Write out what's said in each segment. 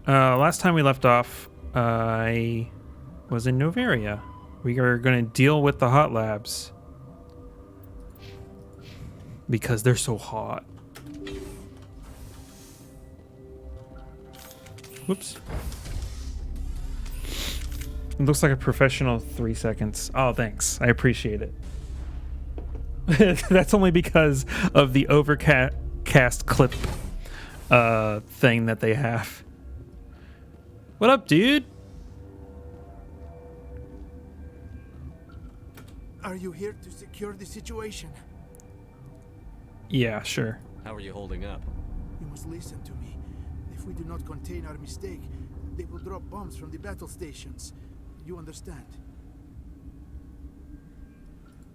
Last time we left off, I was in Novaria. We are going to deal with the hot labs. Because they're so hot. Whoops. It looks like a professional 3 seconds. Oh, thanks. I appreciate it. That's only because of the overcast clip thing that they have. What up, dude? Are you here to secure the situation? Yeah, sure. How are you holding up? You must listen to me. If we do not contain our mistake, they will drop bombs from the battle stations. You understand?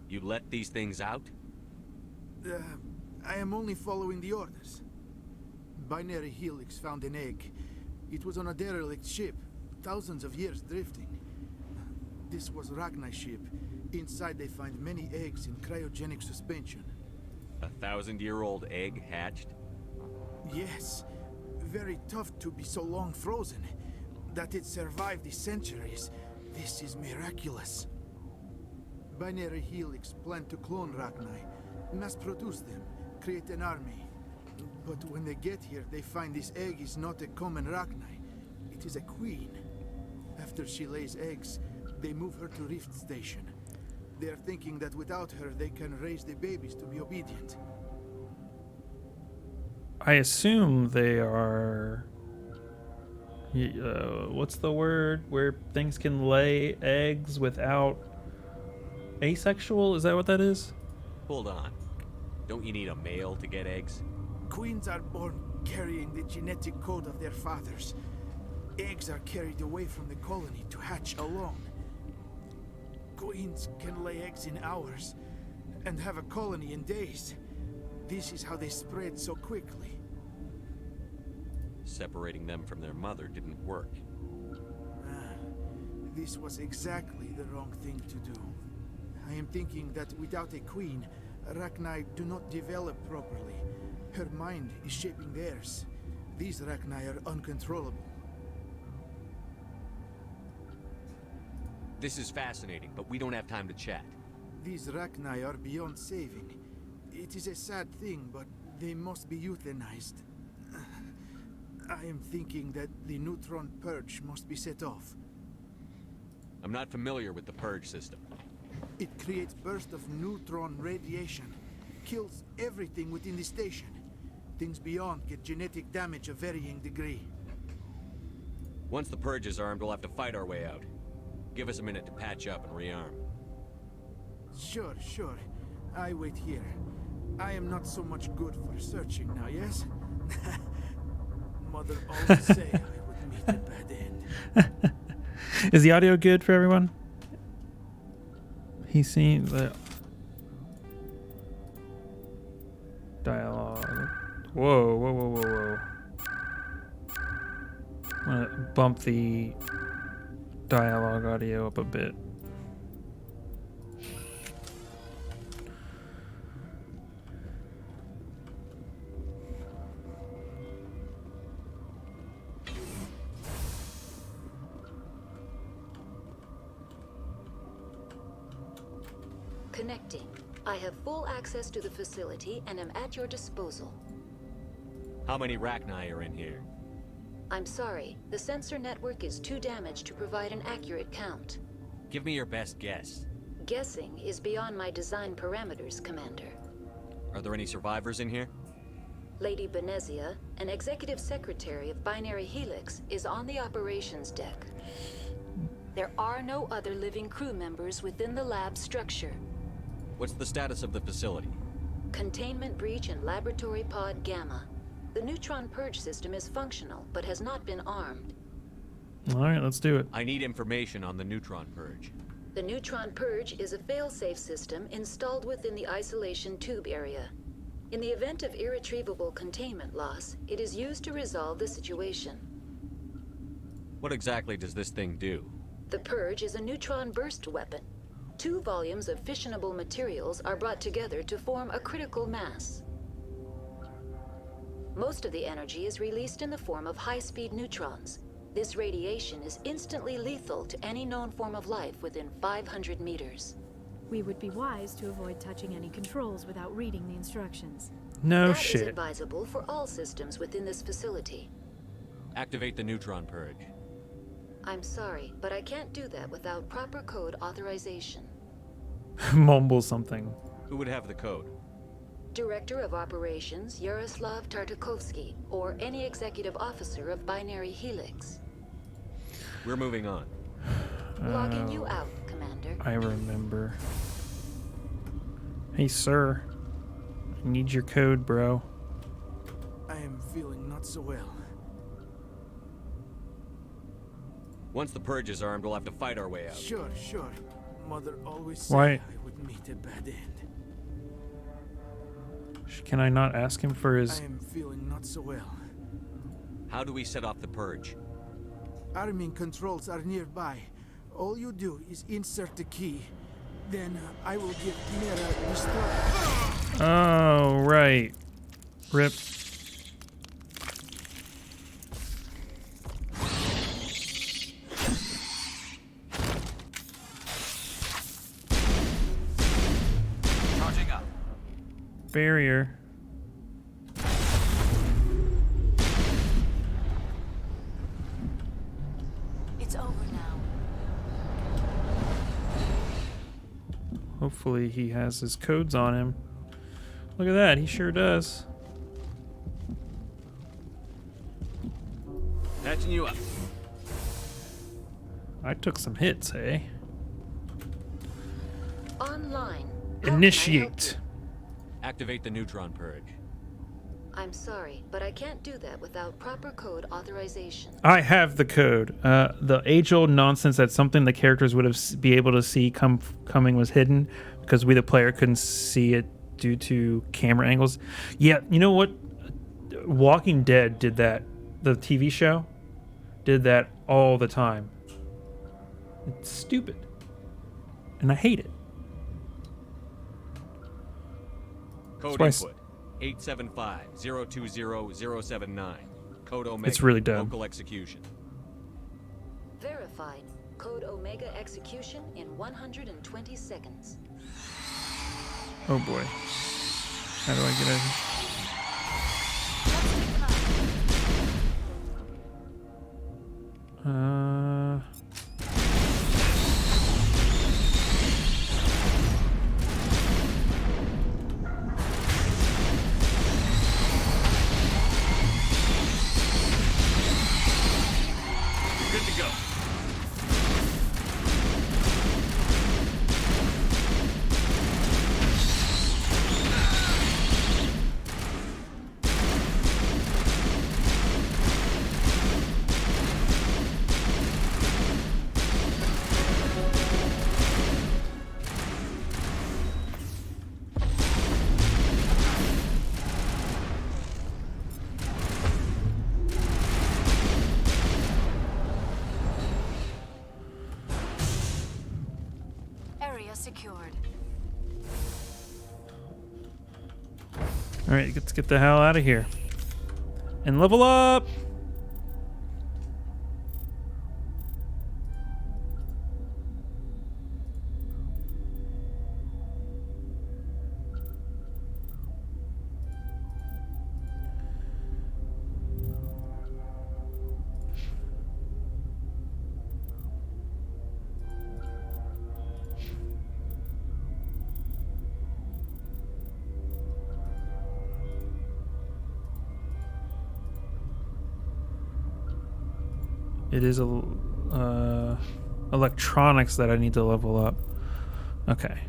You let these things out? I am only following the orders. Binary Helix found an egg. It was on a derelict ship, thousands of years drifting. This was Ragnar's ship. Inside they find many eggs in cryogenic suspension. 1,000-year-old egg hatched? Yes. Very tough to be so long frozen. That it survived the centuries. This is miraculous. Binary Helix planned to clone Ragnar, mass produce them, create an army. But when they get here, they find this egg is not a common Ragnar. It is a queen. After she lays eggs, they move her to Rift Station. They are thinking that without her, they can raise the babies to be obedient. I assume they are... what's the word? Where things can lay eggs without... asexual? Is that what that is? Hold on. Don't you need a male to get eggs? Queens are born carrying the genetic code of their fathers. Eggs are carried away from the colony to hatch alone. Queens can lay eggs in hours and have a colony in days. This is how they spread so quickly. Separating them from their mother didn't work. This was exactly the wrong thing to do. I am thinking that without a queen, Ragnar do not develop properly. Her mind is shaping theirs. These Ragnar are uncontrollable. This is fascinating, but we don't have time to chat. These Ragnar are beyond saving. It is a sad thing, but they must be euthanized. I am thinking that the neutron purge must be set off. I'm not familiar with the purge system. It creates bursts of neutron radiation, kills everything within the station. Things beyond get genetic damage of varying degree. Once the purge is armed, we'll have to fight our way out. Give us a minute to patch up and rearm. Sure. I wait here. I am not so much good for searching now, yes? Mother always say I would meet a bad end. Is the audio good for everyone? He seems that dialogue. Whoa. I'm gonna bump the dialogue audio up a bit. Connecting. I have full access to the facility and am at your disposal. How many Ragnar are in here? I'm sorry, the sensor network is too damaged to provide an accurate count. Give me your best guess. Guessing is beyond my design parameters, Commander. Are there any survivors in here? Lady Benezia, an executive secretary of Binary Helix, is on the operations deck. There are no other living crew members within the lab structure. What's the status of the facility? Containment breach in Laboratory Pod Gamma. The neutron purge system is functional, but has not been armed. All right, let's do it. I need information on the neutron purge. The neutron purge is a fail-safe system installed within the isolation tube area. In the event of irretrievable containment loss, it is used to resolve the situation. What exactly does this thing do? The purge is a neutron burst weapon. 2 volumes of fissionable materials are brought together to form a critical mass. Most of the energy is released in the form of high-speed neutrons. This radiation is instantly lethal to any known form of life within 500 meters. We would be wise to avoid touching any controls without reading the instructions. No That is shit. advisable for all systems within this facility. Activate the neutron purge. I'm sorry, but I can't do that without proper code authorization. Mumble something. Who would have the code? Director of Operations Yaroslav Tartakovsky, or any executive officer of Binary Helix. We're moving on. Logging you out, Commander. I remember. Hey, sir. I need your code, bro. I am feeling not so well. Once the purge is armed, we'll have to fight our way out. Sure. Mother always said Why? I would meet a bad end. Can I not ask him for his... I am feeling not so well. How do we set off the purge? Arming controls are nearby. All you do is insert the key. Then I will give Mira restore. Oh, right. Rip. Charging up. Barrier. It's over now. Hopefully he has his codes on him. Look at that, he sure does. Patching you up. I took some hits, eh? Online. How can I help Initiate. Activate the neutron purge. you? I'm sorry, but I can't do that without proper code authorization. I have the code. The age-old nonsense that something the characters would have be able to see coming was hidden because we, the player, couldn't see it due to camera angles. Yeah, you know what? Walking Dead did that. The TV show did that all the time. It's stupid, and I hate it. Code That's why input 875-020-079. Code Omega. It's really dumb. Local execution. Verified. Code Omega execution in 120 seconds. Oh boy. How do I get out of here? Good to go. Area secured. All right, let's get the hell out of here and level up. It is electronics that I need to level up. Okay.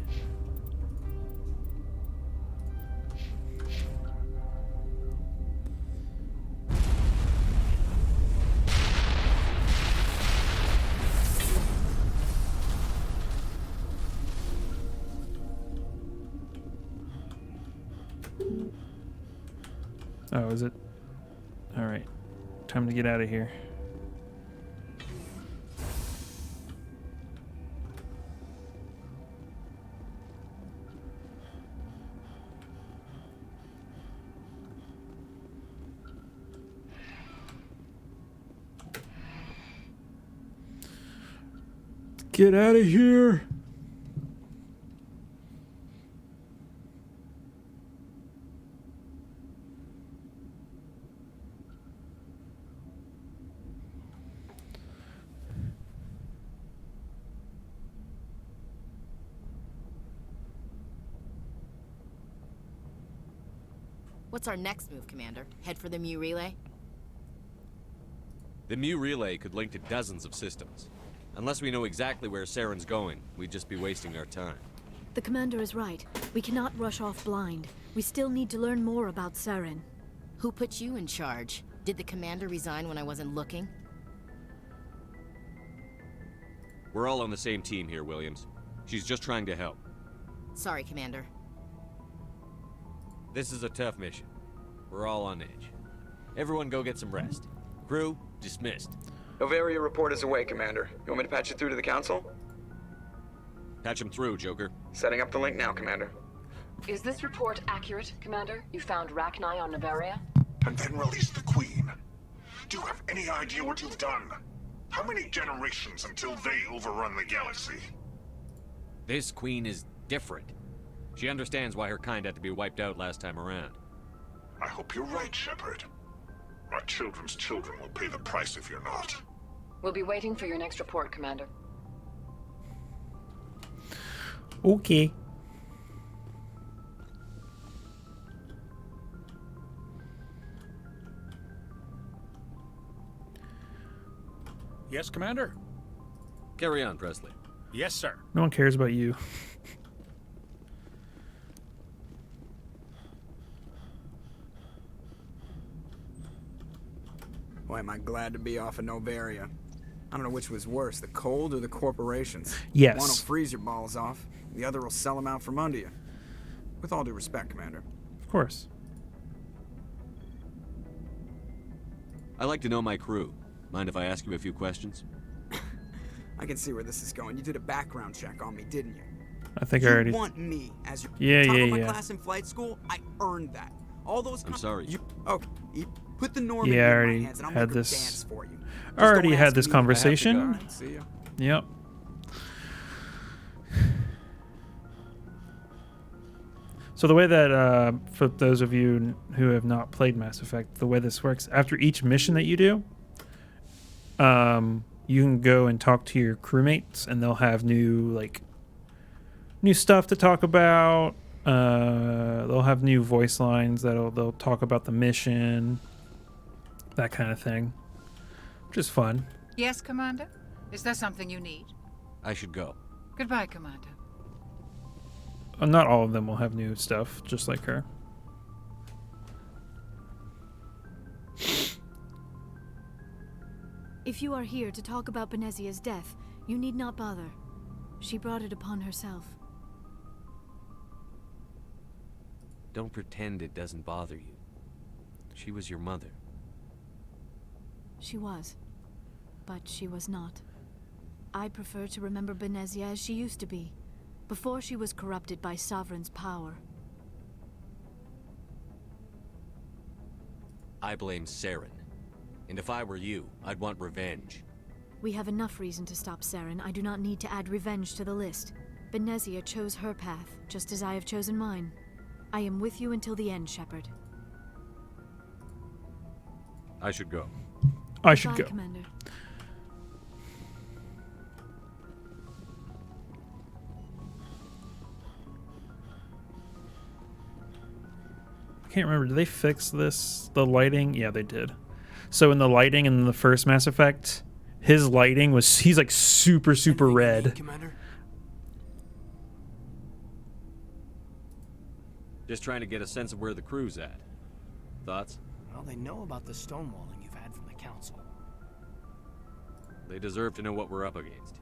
Oh, is it? All right. Time to get out of here. Get out of here. What's our next move, Commander? Head for the Mu relay? The Mu relay could link to dozens of systems. Unless we know exactly where Saren's going, we'd just be wasting our time. The commander is right. We cannot rush off blind. We still need to learn more about Saren. Who put you in charge? Did the commander resign when I wasn't looking? We're all on the same team here, Williams. She's just trying to help. Sorry, Commander. This is a tough mission. We're all on edge. Everyone go get some rest. Crew, dismissed. Novaria report is away, Commander. You want me to patch it through to the Council? Patch him through, Joker. Setting up the link now, Commander. Is this report accurate, Commander? You found Rachni on Novaria? And then release the Queen. Do you have any idea what you've done? How many generations until they overrun the galaxy? This Queen is different. She understands why her kind had to be wiped out last time around. I hope you're right, Shepard. Our children's children will pay the price if you're not. We'll be waiting for your next report, Commander. Okay. Yes, Commander? Carry on, Presley. Yes, sir. No one cares about you. Boy, am I glad to be off of Novaria. I don't know which was worse, the cold or the corporations. Yes. One will freeze your balls off, the other will sell them out from under you. With all due respect, Commander. Of course. I like to know my crew. Mind if I ask you a few questions? I can see where this is going. You did a background check on me, didn't you? I think I already... You want me as your Yeah, top yeah, of my yeah. class in flight school? I earned that. All those... I'm sorry. Okay, you put the Normandy Yeah, I in already my hands and I'll had make her this- dance for you. I already don't had ask this me. conversation. All right, see ya. Yep. So the way that, for those of you who have not played Mass Effect, the way this works, after each mission that you do, you can go and talk to your crewmates, and they'll have new stuff to talk about. They'll have new voice lines they'll talk about the mission, that kind of thing, which is fun. Yes, Commander? Is there something you need? I should go. Goodbye, Commander. Not all of them will have new stuff, just like her. If you are here to talk about Benezia's death, you need not bother. She brought it upon herself. Don't pretend it doesn't bother you. She was your mother. She was. But she was not. I prefer to remember Benezia as she used to be, before she was corrupted by Sovereign's power. I blame Saren. And if I were you, I'd want revenge. We have enough reason to stop Saren. I do not need to add revenge to the list. Benezia chose her path, just as I have chosen mine. I am with you until the end, Shepard. I should go. I should Goodbye, go. Commander. I can't remember. Did they fix this? The lighting? Yeah, they did. So in the lighting in the first Mass Effect, his lighting was, he's like super red. Commander? Just trying to get a sense of where the crew's at. Thoughts? Well, they know about the stonewalling you've had from the Council. They deserve to know what we're up against.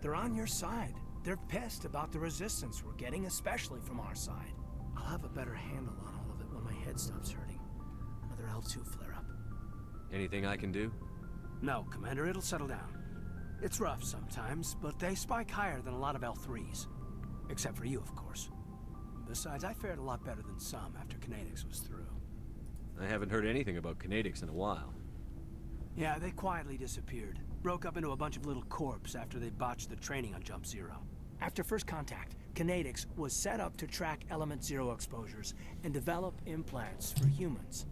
They're on your side. They're pissed about the resistance we're getting, especially from our side. I'll have a better handle on all of it when my head stops hurting. Another L2 flare-up. Anything I can do? No, Commander, it'll settle down. It's rough sometimes, but they spike higher than a lot of L3s. Except for you, of course. Besides, I fared a lot better than some after Kinetics was through. I haven't heard anything about kinetics in a while. Yeah, they quietly disappeared. Broke up into a bunch of little corps after they botched the training on Jump Zero. After first contact, Kinetics was set up to track Element Zero exposures and develop implants for humans.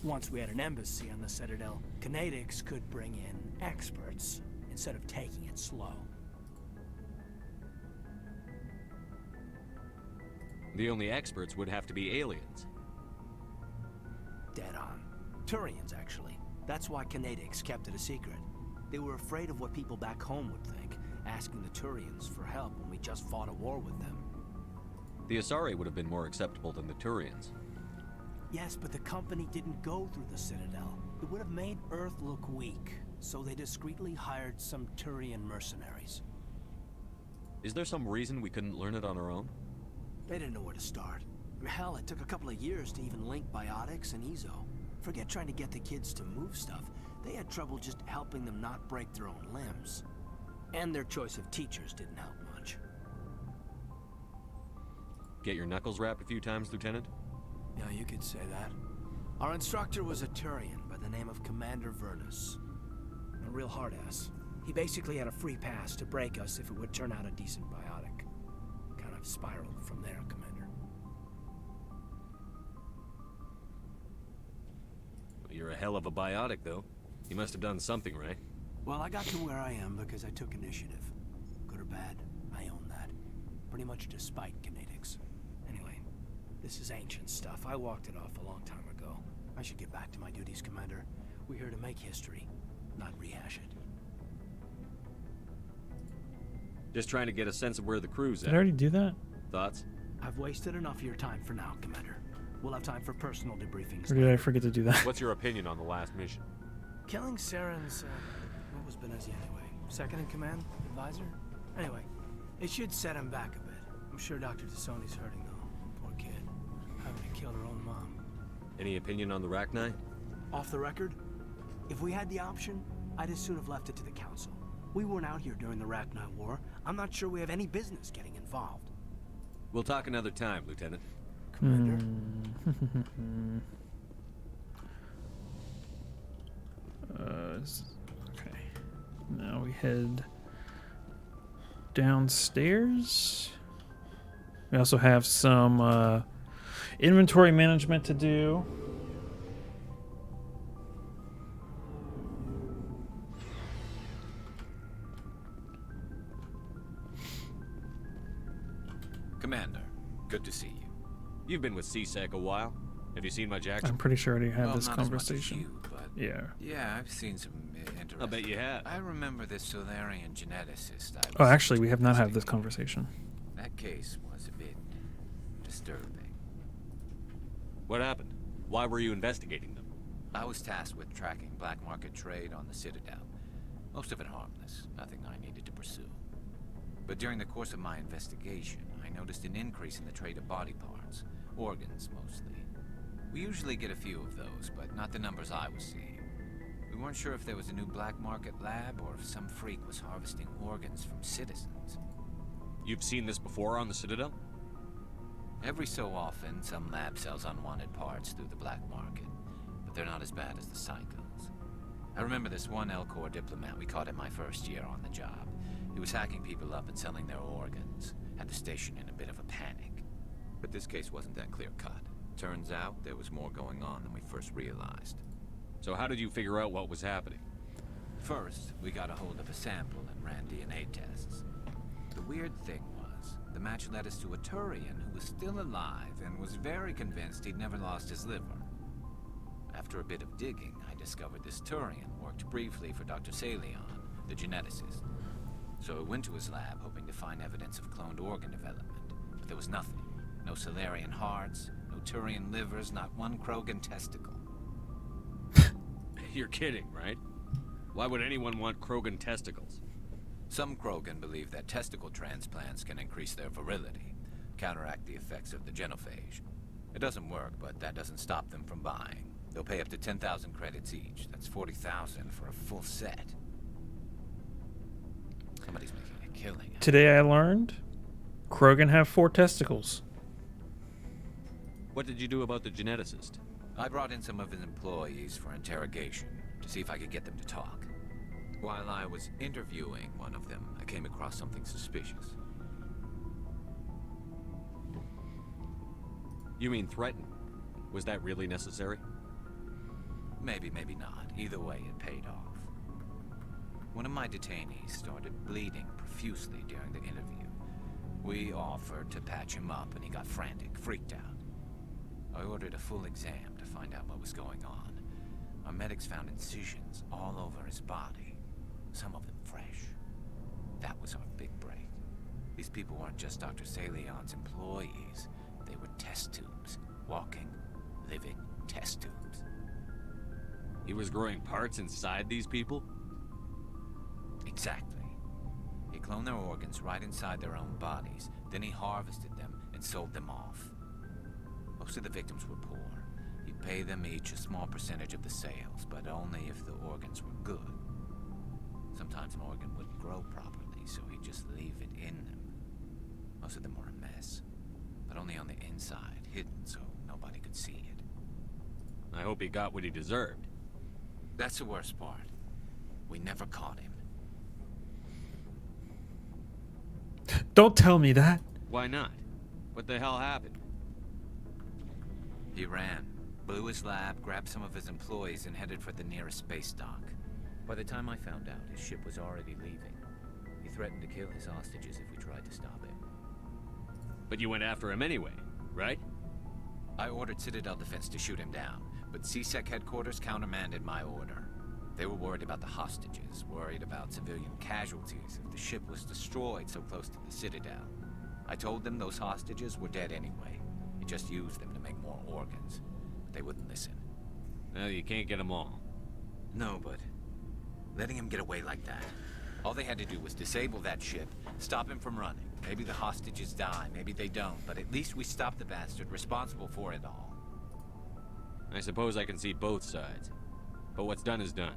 Once we had an embassy on the Citadel, Kinetics could bring in experts instead of taking it slow. The only experts would have to be aliens. Dead on. Turians, actually. That's why Kinetics kept it a secret. They were afraid of what people back home would think, asking the Turians for help when we just fought a war with them. The Asari would have been more acceptable than the Turians. Yes, but the company didn't go through the Citadel. It would have made Earth look weak, so they discreetly hired some Turian mercenaries. Is there some reason we couldn't learn it on our own? They didn't know where to start. Hell, it took a couple of years to even link biotics and Ezo. Forget trying to get the kids to move stuff. They had trouble just helping them not break their own limbs. And their choice of teachers didn't help much. Get your knuckles rapped a few times, Lieutenant? Yeah, you could say that. Our instructor was a Turian by the name of Commander Vernus. A real hard-ass. He basically had a free pass to break us if it would turn out a decent biotic. Kind of spiraled from there, Commander. Well, you're a hell of a biotic, though. You must have done something right. Well, I got to where I am because I took initiative. Good or bad, I own that. Pretty much despite Kinetics. Anyway, this is ancient stuff. I walked it off a long time ago. I should get back to my duties, Commander. We're here to make history, not rehash it. Just trying to get a sense of where the crew's at. Did I already do that? Thoughts? I've wasted enough of your time for now, Commander. We'll have time for personal debriefings. Or did I forget to do that? What's your opinion on the last mission? Killing Saren's, what was Benezia anyway? Second in command? Advisor? Anyway, it should set him back a bit. I'm sure Dr. Tassoni's hurting, though. Poor kid. Having to kill her own mom. Any opinion on the Rachni? Off the record, if we had the option, I'd as soon have left it to the Council. We weren't out here during the Rachni War. I'm not sure we have any business getting involved. We'll talk another time, Lieutenant. Commander? Okay. Now we head downstairs. We also have some inventory management to do. Commander, good to see you. You've been with CSEC a while. Have you seen much action? I'm pretty sure I already had Well, this not as much as conversation. you, but Yeah, I've seen some interesting. I bet you have. I remember this Solarian geneticist. Oh, actually, we have not had this conversation. That case was a bit disturbing. What happened? Why were you investigating them? I was tasked with tracking black market trade on the Citadel. Most of it harmless, nothing I needed to pursue. But during the course of my investigation, I noticed an increase in the trade of body parts, organs mostly. We usually get a few of those, but not the numbers I was seeing. We weren't sure if there was a new black market lab or if some freak was harvesting organs from citizens. You've seen this before on the Citadel? Every so often, some lab sells unwanted parts through the black market, but they're not as bad as the cycles. I remember this one L-Corps diplomat we caught in my first year on the job. He was hacking people up and selling their organs, had the station in a bit of a panic. But this case wasn't that clear-cut. Turns out there was more going on than we first realized. So how did you figure out what was happening? First, we got a hold of a sample and ran DNA tests. The weird thing was, the match led us to a Turian who was still alive and was very convinced he'd never lost his liver. After a bit of digging, I discovered this Turian worked briefly for Dr. Salion, the geneticist. So I went to his lab hoping to find evidence of cloned organ development, but there was nothing. No Solarian hearts, no Turian livers, not one Krogan testicle. You're kidding, right? Why would anyone want Krogan testicles? Some Krogan believe that testicle transplants can increase their virility, counteract the effects of the genophage. It doesn't work, but that doesn't stop them from buying. They'll pay up to 10,000 credits each. That's 40,000 for a full set. Somebody's making a killing. Today I learned Krogan have 4 testicles. What did you do about the geneticist? I brought in some of his employees for interrogation to see if I could get them to talk. While I was interviewing one of them, I came across something suspicious. You mean threaten? Was that really necessary? Maybe, maybe not. Either way, it paid off. One of my detainees started bleeding profusely during the interview. We offered to patch him up, and he got frantic, freaked out. I ordered a full exam to find out what was going on. Our medics found incisions all over his body, some of them fresh. That was our big break. These people weren't just Dr. Salion's employees. They were test tubes. Walking, living test tubes. He was growing parts inside these people? Exactly. He cloned their organs right inside their own bodies. Then he harvested them and sold them off. Most of the victims were poor. He'd pay them each a small percentage of the sales, but only if the organs were good. Sometimes an organ wouldn't grow properly, so he'd just leave it in them. Most of them were a mess, but only on the inside, hidden so nobody could see it. I hope he got what he deserved. That's the worst part. We never caught him. Don't tell me that. Why not? What the hell happened? He ran, blew his lab, grabbed some of his employees, and headed for the nearest space dock. By the time I found out, his ship was already leaving. He threatened to kill his hostages if we tried to stop him. But you went after him anyway, right? I ordered Citadel Defense to shoot him down, but CSEC headquarters countermanded my order. They were worried about the hostages, worried about civilian casualties if the ship was destroyed so close to the Citadel. I told them those hostages were dead anyway. He just used them to make more organs. But they wouldn't listen. Well, you can't get them all. No, but letting him get away like that. All they had to do was disable that ship, stop him from running. Maybe the hostages die, maybe they don't, but at least we stopped the bastard responsible for it all. I suppose I can see both sides. But what's done is done.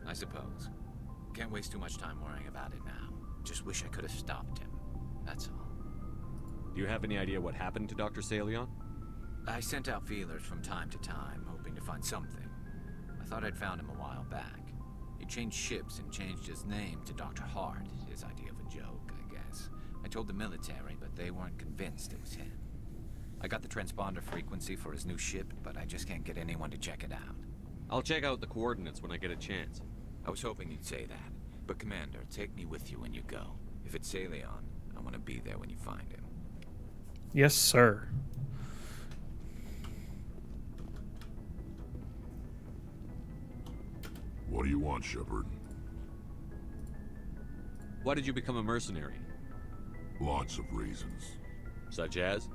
I suppose. Can't waste too much time worrying about it now. Just wish I could have stopped him. That's all. Do you have any idea what happened to Dr. Salion? I sent out feelers from time to time, hoping to find something. I thought I'd found him a while back. He changed ships and changed his name to Dr. Hart, his idea of a joke, I guess. I told the military, but they weren't convinced it was him. I got the transponder frequency for his new ship, but I just can't get anyone to check it out. I'll check out the coordinates when I get a chance. I was hoping you'd say that. But Commander, take me with you when you go. If it's Salion, I want to be there when you find him. Yes, sir. What do you want, Shepard? Why did you become a mercenary? Lots of reasons. Such as?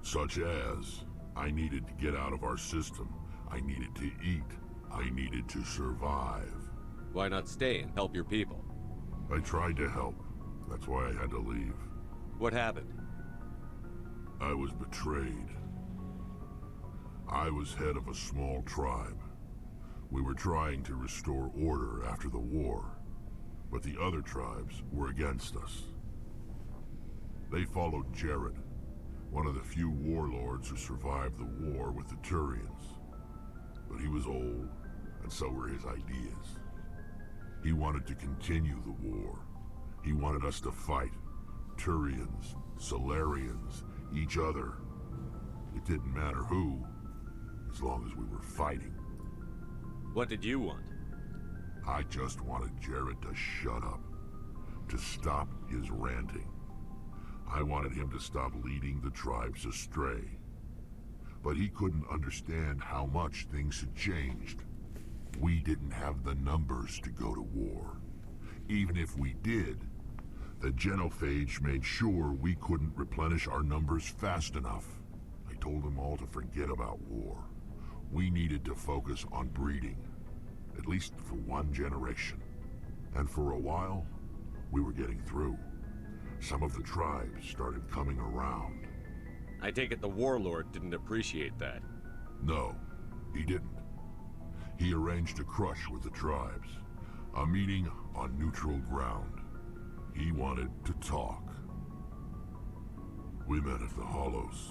Such as, I needed to get out of our system. I needed to eat. I needed to survive. Why not stay and help your people? I tried to help. That's why I had to leave. What happened? I was betrayed. I was head of a small tribe. We were trying to restore order after the war, but the other tribes were against us. They followed Jared, one of the few warlords who survived the war with the Turians. But he was old, and so were his ideas. He wanted to continue the war. He wanted us to fight. Turians, Solarians, each other. It didn't matter who, as long as we were fighting. What did you want? I just wanted Jared to shut up, to stop his ranting. I wanted him to stop leading the tribes astray. But he couldn't understand how much things had changed. We didn't have the numbers to go to war. Even if we did, the genophage made sure we couldn't replenish our numbers fast enough. I told them all to forget about war. We needed to focus on breeding, at least for one generation. And for a while, we were getting through. Some of the tribes started coming around. I take it the warlord didn't appreciate that. No, he didn't. He arranged a crush with the tribes, a meeting on neutral ground. He wanted to talk. We met at the Hollows.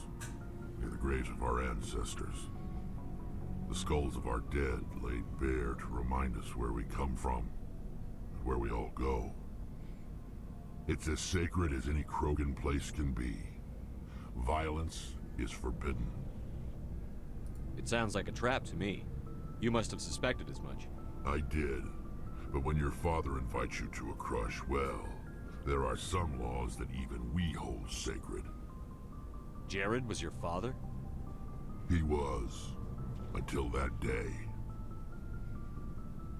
near the graves of our ancestors. The skulls of our dead laid bare to remind us where we come from, and where we all go. It's as sacred as any Krogan place can be. Violence is forbidden. It sounds like a trap to me. You must have suspected as much. I did. But when your father invites you to a crush, well, there are some laws that even we hold sacred. Jared was your father? He was. Until that day.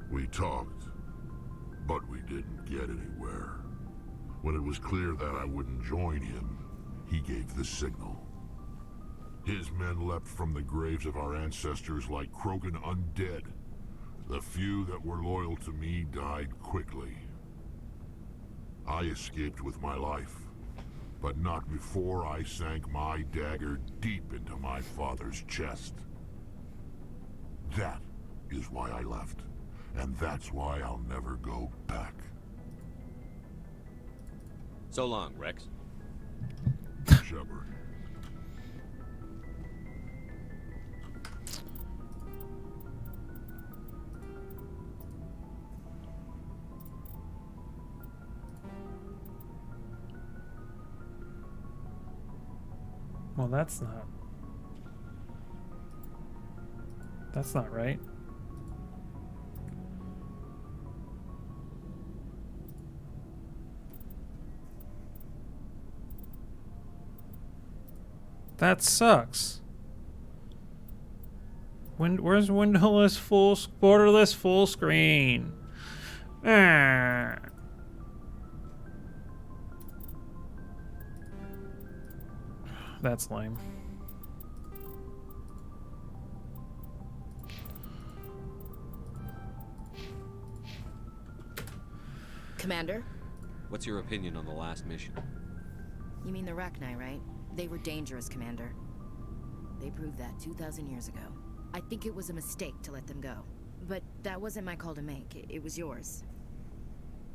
We talked, but we didn't get anywhere. When it was clear that I wouldn't join him, he gave the signal. His men leapt from the graves of our ancestors like Krogan undead. The few that were loyal to me died quickly. I escaped with my life, but not before I sank my dagger deep into my father's chest. That is why I left, and that's why I'll never go back. So long, Rex. Shepard. Well, that's not right. That sucks. Where's windowless borderless full screen? Ah. That's lame. Commander? What's your opinion on the last mission? You mean the Rachni, right? They were dangerous, Commander. They proved that 2,000 years ago. I think it was a mistake to let them go. But that wasn't my call to make. It was yours.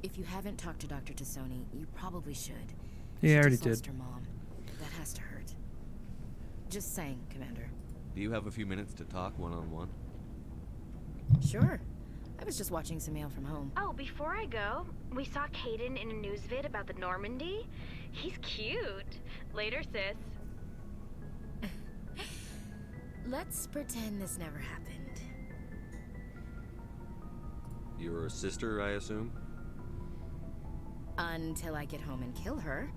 If you haven't talked to Dr. Tassoni, you probably should. Yeah, I already just lost did. her mom. That has to hurt. Just saying, Commander. Do you have a few minutes to talk one-on-one? Sure. I was just watching some mail from home. Oh, before I go, we saw Caden in a news vid about the Normandy. He's cute. Later, sis. Let's pretend this never happened. Your sister, I assume? Until I get home and kill her.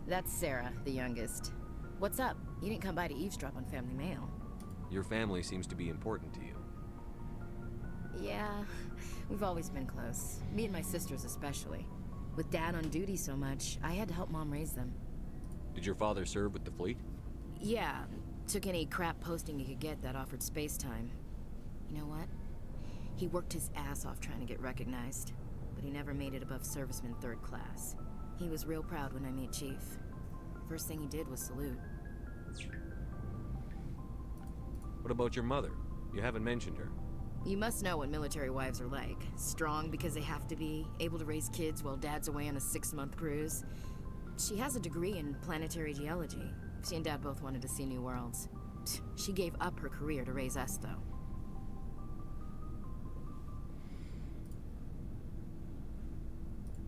That's Sarah, the youngest. What's up? You didn't come by to eavesdrop on family mail. Your family seems to be important to you. Yeah, we've always been close. Me and my sisters especially. With Dad on duty so much, I had to help Mom raise them. Did your father serve with the fleet? Yeah, took any crap posting he could get that offered space time. You know what? He worked his ass off trying to get recognized, but he never made it above serviceman 3rd class. He was real proud when I met Chief. First thing he did was salute. What about your mother? You haven't mentioned her. You must know what military wives are like. Strong because they have to be, able to raise kids while Dad's away on a 6-month cruise. She has a degree in planetary geology. She and Dad both wanted to see new worlds. She gave up her career to raise us, though.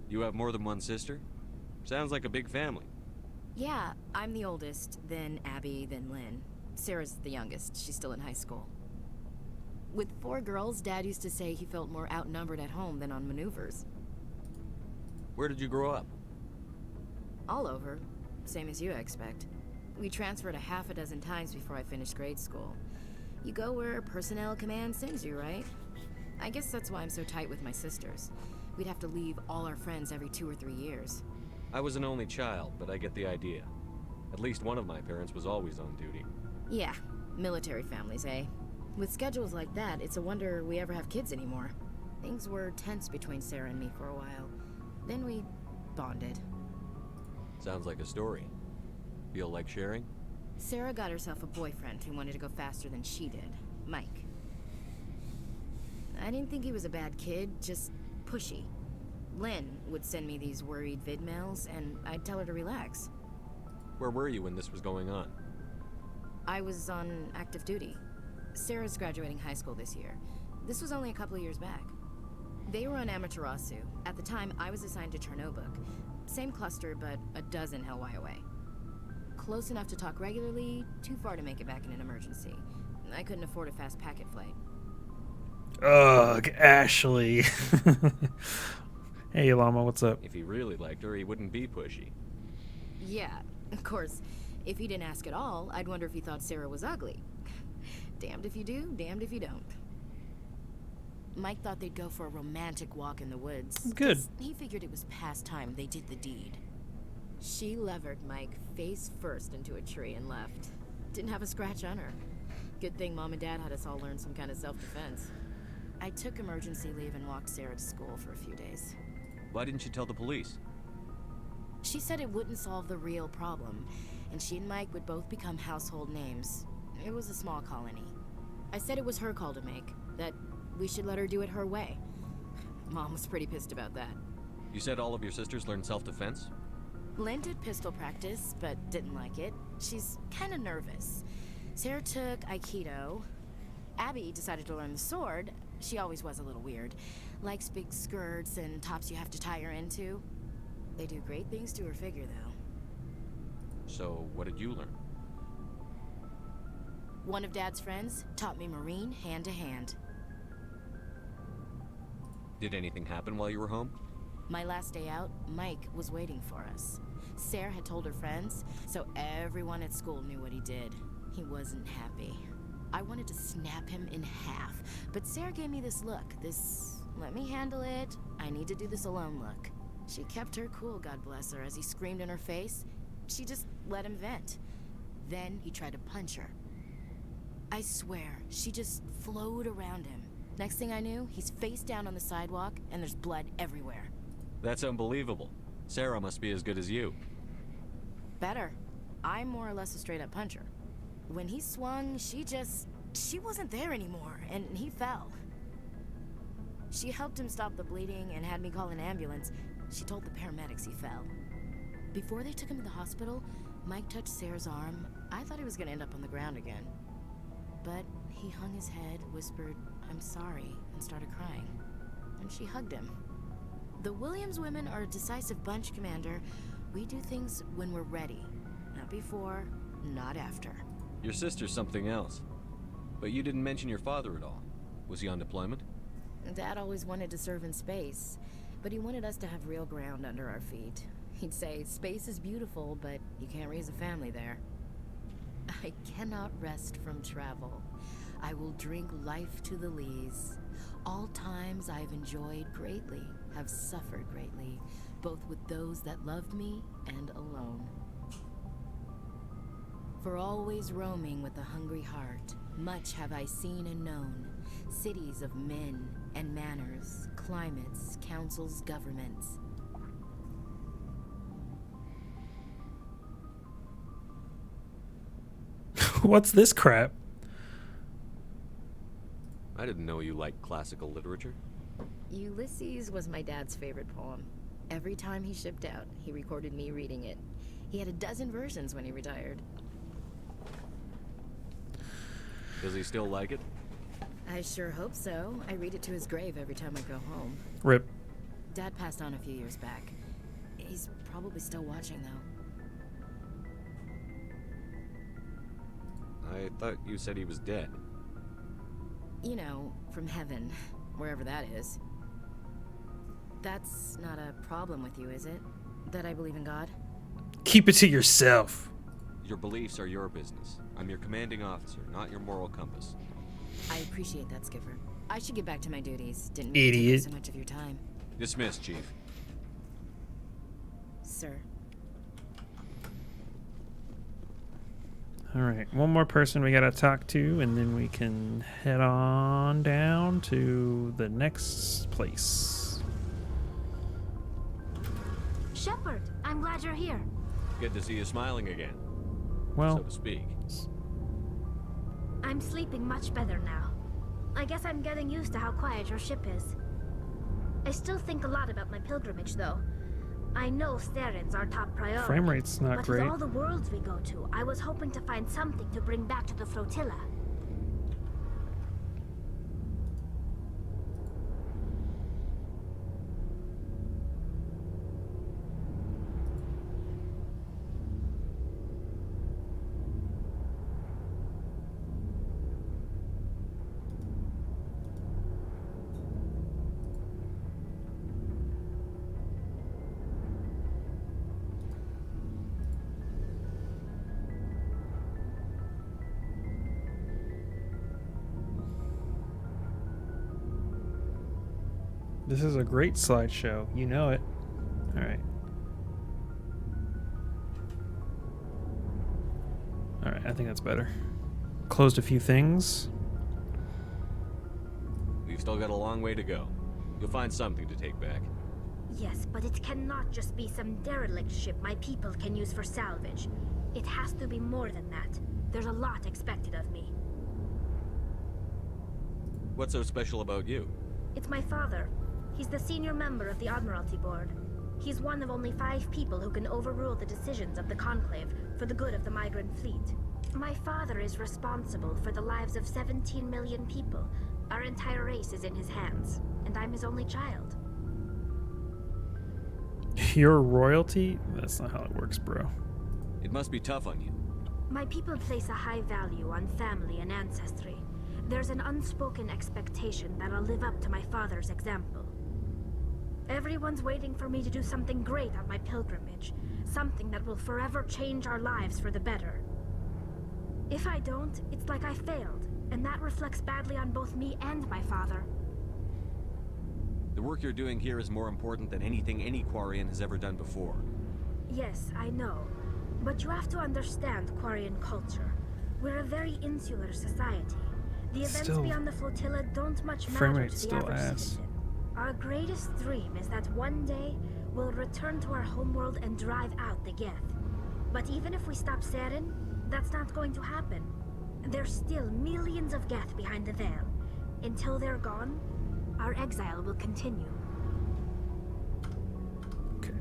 You have more than one sister? Sounds like a big family. Yeah, I'm the oldest, then Abby, then Lynn. Sarah's the youngest. She's still in high school. With 4 girls, Dad used to say he felt more outnumbered at home than on maneuvers. Where did you grow up? All over. Same as you, I expect. We transferred a half a dozen times before I finished grade school. You go where personnel command sends you, right? I guess that's why I'm so tight with my sisters. We'd have to leave all our friends every 2 or 3 years. I was an only child, but I get the idea. At least one of my parents was always on duty. Yeah, military families, eh? With schedules like that, it's a wonder we ever have kids anymore. Things were tense between Sarah and me for a while. Then we bonded. Sounds like a story. Feel like sharing? Sarah got herself a boyfriend who wanted to go faster than she did, Mike. I didn't think he was a bad kid, just pushy. Lynn would send me these worried vid mails, and I'd tell her to relax. Where were you when this was going on? I was on active duty. Sarah's graduating high school this year. This was only a couple of years back. They were on Amaterasu. At the time, I was assigned to Chernobog. Same cluster, but a dozen Hellwire away. Close enough to talk regularly, too far to make it back in an emergency. I couldn't afford a fast packet flight. Ugh, Ashley. Hey, Llama, what's up? If he really liked her, he wouldn't be pushy. Yeah, of course. If he didn't ask at all, I'd wonder if he thought Sarah was ugly. Damned if you do, damned if you don't. Mike thought they'd go for a romantic walk in the woods. Good. He figured it was past time they did the deed. She levered Mike face first into a tree and left. Didn't have a scratch on her. Good thing Mom and Dad had us all learn some kind of self-defense. I took emergency leave and walked Sarah to school for a few days. Why didn't you tell the police? She said it wouldn't solve the real problem, and she and Mike would both become household names. It was a small colony. I said it was her call to make, that we should let her do it her way. Mom was pretty pissed about that. You said all of your sisters learned self-defense? Lynn did pistol practice, but didn't like it. She's kind of nervous. Sarah took Aikido. Abby decided to learn the sword. She always was a little weird. Likes big skirts and tops you have to tie her into. They do great things to her figure, though. So, what did you learn? One of Dad's friends taught me Marine hand to hand. Did anything happen while you were home? My last day out, Mike was waiting for us. Sarah had told her friends, so everyone at school knew what he did. He wasn't happy. I wanted to snap him in half, but Sarah gave me this look, this let me handle it, I need to do this alone look. She kept her cool, God bless her, as he screamed in her face. She just let him vent. Then he tried to punch her. I swear, she just flowed around him. Next thing I knew, he's face down on the sidewalk, and there's blood everywhere. That's unbelievable. Sarah must be as good as you. Better. I'm more or less a straight-up puncher. When he swung, she wasn't there anymore, and he fell. She helped him stop the bleeding and had me call an ambulance. She told the paramedics he fell. Before they took him to the hospital, Mike touched Sarah's arm. I thought he was gonna end up on the ground again. But he hung his head, whispered, "I'm sorry," and started crying. And she hugged him. The Williams women are a decisive bunch, Commander. We do things when we're ready. Not before, not after. Your sister's something else. But you didn't mention your father at all. Was he on deployment? Dad always wanted to serve in space, but he wanted us to have real ground under our feet. He'd say, space is beautiful, but you can't raise a family there. I cannot rest from travel. I will drink life to the lees. All times I have enjoyed greatly, have suffered greatly, both with those that loved me and alone. For always roaming with a hungry heart, much have I seen and known, cities of men and manners, climates, councils, governments. What's this crap? I didn't know you liked classical literature. Ulysses was my dad's favorite poem. Every time he shipped out, he recorded me reading it. He had a dozen versions when he retired. Does he still like it? I sure hope so. I read it to his grave every time I go home. Rip. Dad passed on a few years back. He's probably still watching, though. I thought you said he was dead. You know, from heaven, wherever that is. That's not a problem with you, is it? That I believe in God? Keep it to yourself. Your beliefs are your business. I'm your commanding officer, not your moral compass. I appreciate that, Skipper. I should get back to my duties. Didn't mean to take up so much of your time. Dismissed, Chief. Sir. All right, one more person we gotta talk to, and then we can head on down to the next place. Shepard, I'm glad you're here. Good to see you smiling again. Well, so to speak. I'm sleeping much better now. I guess I'm getting used to how quiet your ship is. I still think a lot about my pilgrimage, though. I know Saren's our top priority. Frame rate's not but great. with all the worlds we go to, I was hoping to find something to bring back to the flotilla. This is a great slideshow. You know it. All right. All right, I think that's better. Closed a few things. We've still got a long way to go. You'll find something to take back. Yes, but it cannot just be some derelict ship my people can use for salvage. It has to be more than that. There's a lot expected of me. What's so special about you? It's my father. He's the senior member of the Admiralty Board. He's one of only 5 people who can overrule the decisions of the Conclave for the good of the migrant fleet. My father is responsible for the lives of 17 million people. Our entire race is in his hands, and I'm his only child. You're royalty? That's not how it works, bro. It must be tough on you. My people place a high value on family and ancestry. There's an unspoken expectation that I'll live up to my father's example. Everyone's waiting for me to do something great on my pilgrimage. Something that will forever change our lives for the better. If I don't, it's like I failed, and that reflects badly on both me and my father. The work you're doing here is more important than anything any Quarian has ever done before. Yes, I know. But you have to understand Quarian culture. We're a very insular society. The events Still, beyond the flotilla don't much frame matter rate's to the still average ass. citizen. Our greatest dream is that one day we'll return to our homeworld and drive out the Geth. But even if we stop Saren, that's not going to happen. There's still millions of Geth behind the veil. Until they're gone, our exile will continue. Okay.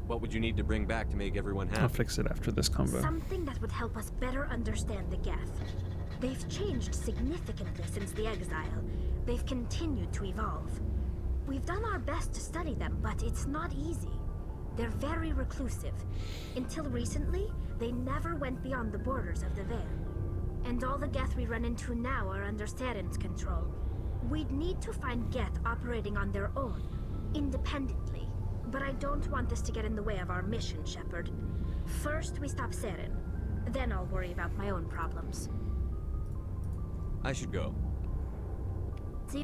What would you need to bring back to make everyone happy? I'll fix it after this combo. Something that would help us better understand the Geth. They've changed significantly since the exile. They've continued to evolve. We've done our best to study them, but it's not easy. They're very reclusive. Until recently, they never went beyond the borders of the Veil. And all the Geth we run into now are under Saren's control. We'd need to find Geth operating on their own, independently. But I don't want this to get in the way of our mission, Shepard. First, we stop Saren. Then I'll worry about my own problems. I should go. See?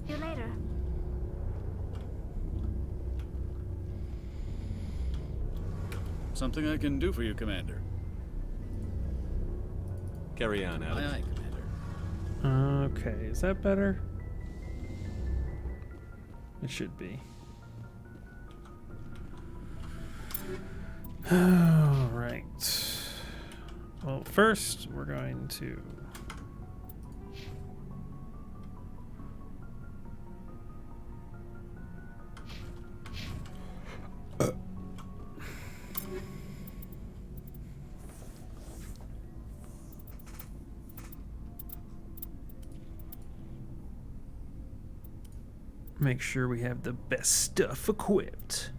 See you later. Something I can do for you, Commander. Carry on, Alex. Aye, aye, Commander. Okay, is that better? It should be. All right. Well, first we're going to make sure we have the best stuff equipped.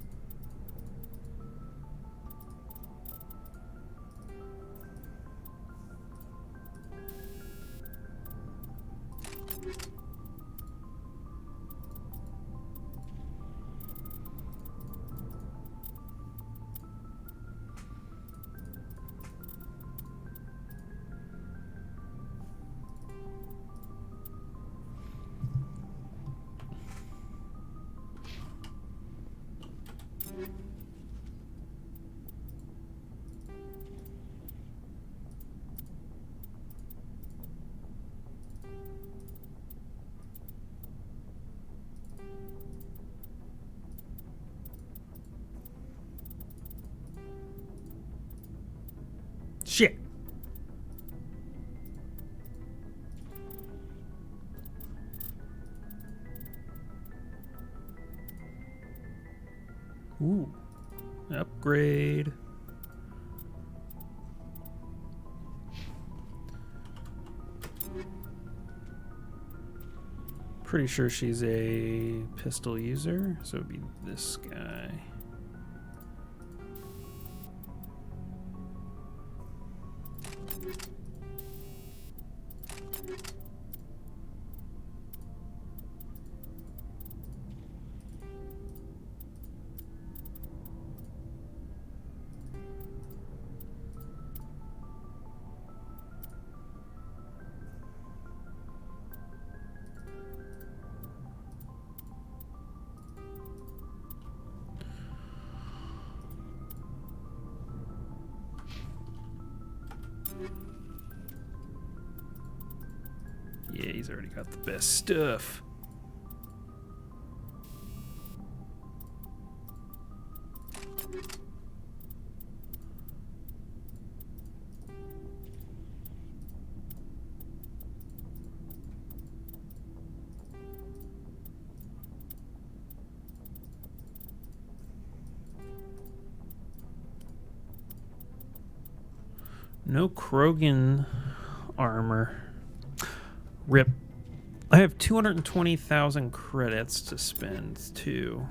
Ooh. Upgrade. Pretty sure she's a pistol user, so it'd be this guy. Yeah, he's already got the best stuff. No Krogan armor. Rip. I have 220,000 credits to spend too.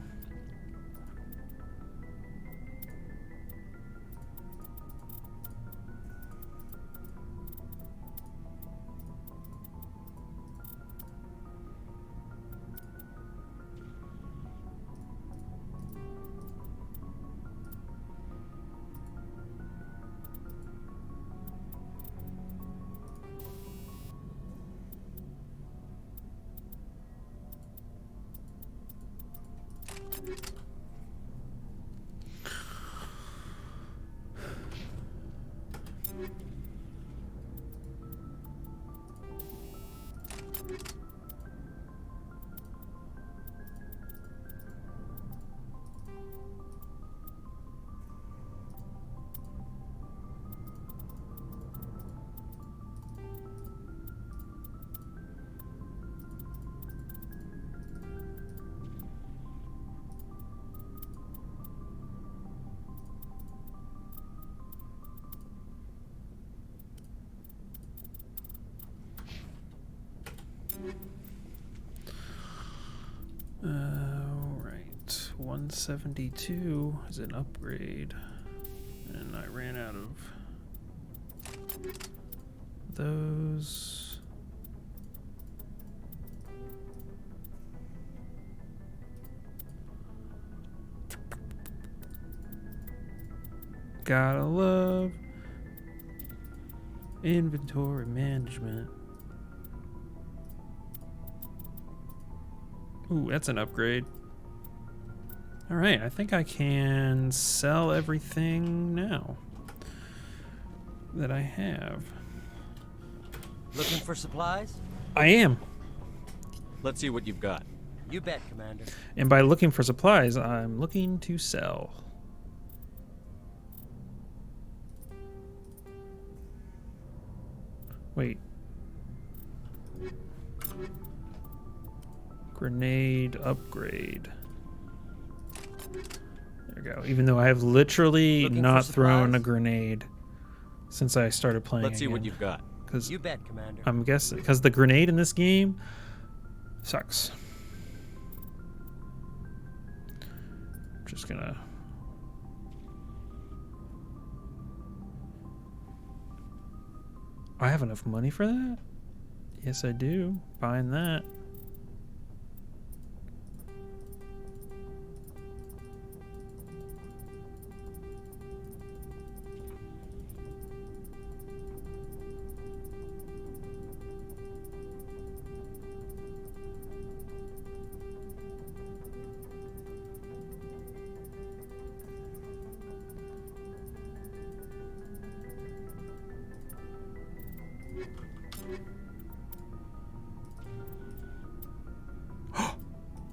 Right, 172 is an upgrade, and I ran out of those. Gotta love inventory management. Ooh, that's an upgrade. All right, I think I can sell everything now that I have. Looking for supplies? I am. Let's see what you've got. You bet, Commander. And by looking for supplies, I'm looking to sell. Wait. Grenade upgrade. There we go. Even though I have literally not thrown a grenade since I started playing. Let's see what you've got. You bet, Commander. I'm guessing because the grenade in this game sucks. I'm just gonna. I have enough money for that? Yes, I do. Buying that.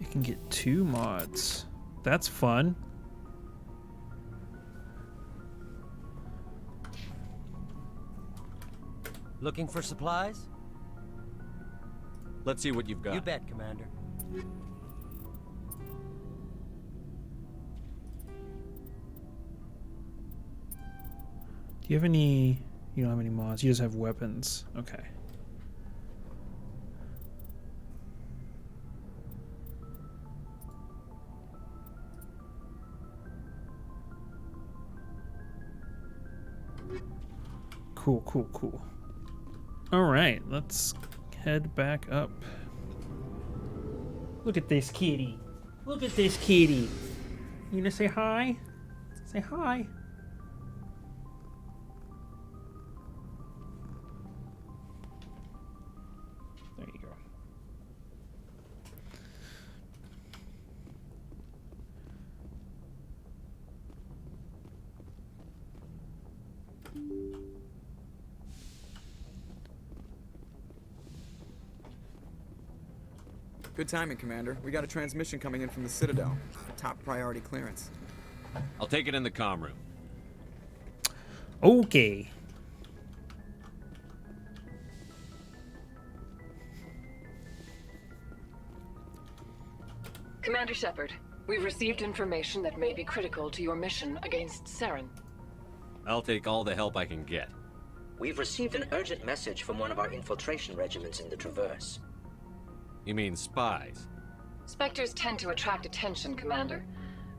You can get 2 mods. That's fun. Looking for supplies? Let's see what you've got. You bet, Commander. Do you have any... You don't have any mods. You just have weapons. Okay. Cool, cool, cool. Alright, let's head back up. Look at this kitty. Look at this kitty. You gonna say hi? Say hi. There you go. Good timing, Commander. We got a transmission coming in from the Citadel. Top priority clearance. I'll take it in the comm room. Okay. Commander Shepard, we've received information that may be critical to your mission against Saren. I'll take all the help I can get. We've received an urgent message from one of our infiltration regiments in the Traverse. You mean spies? Spectres tend to attract attention, Commander,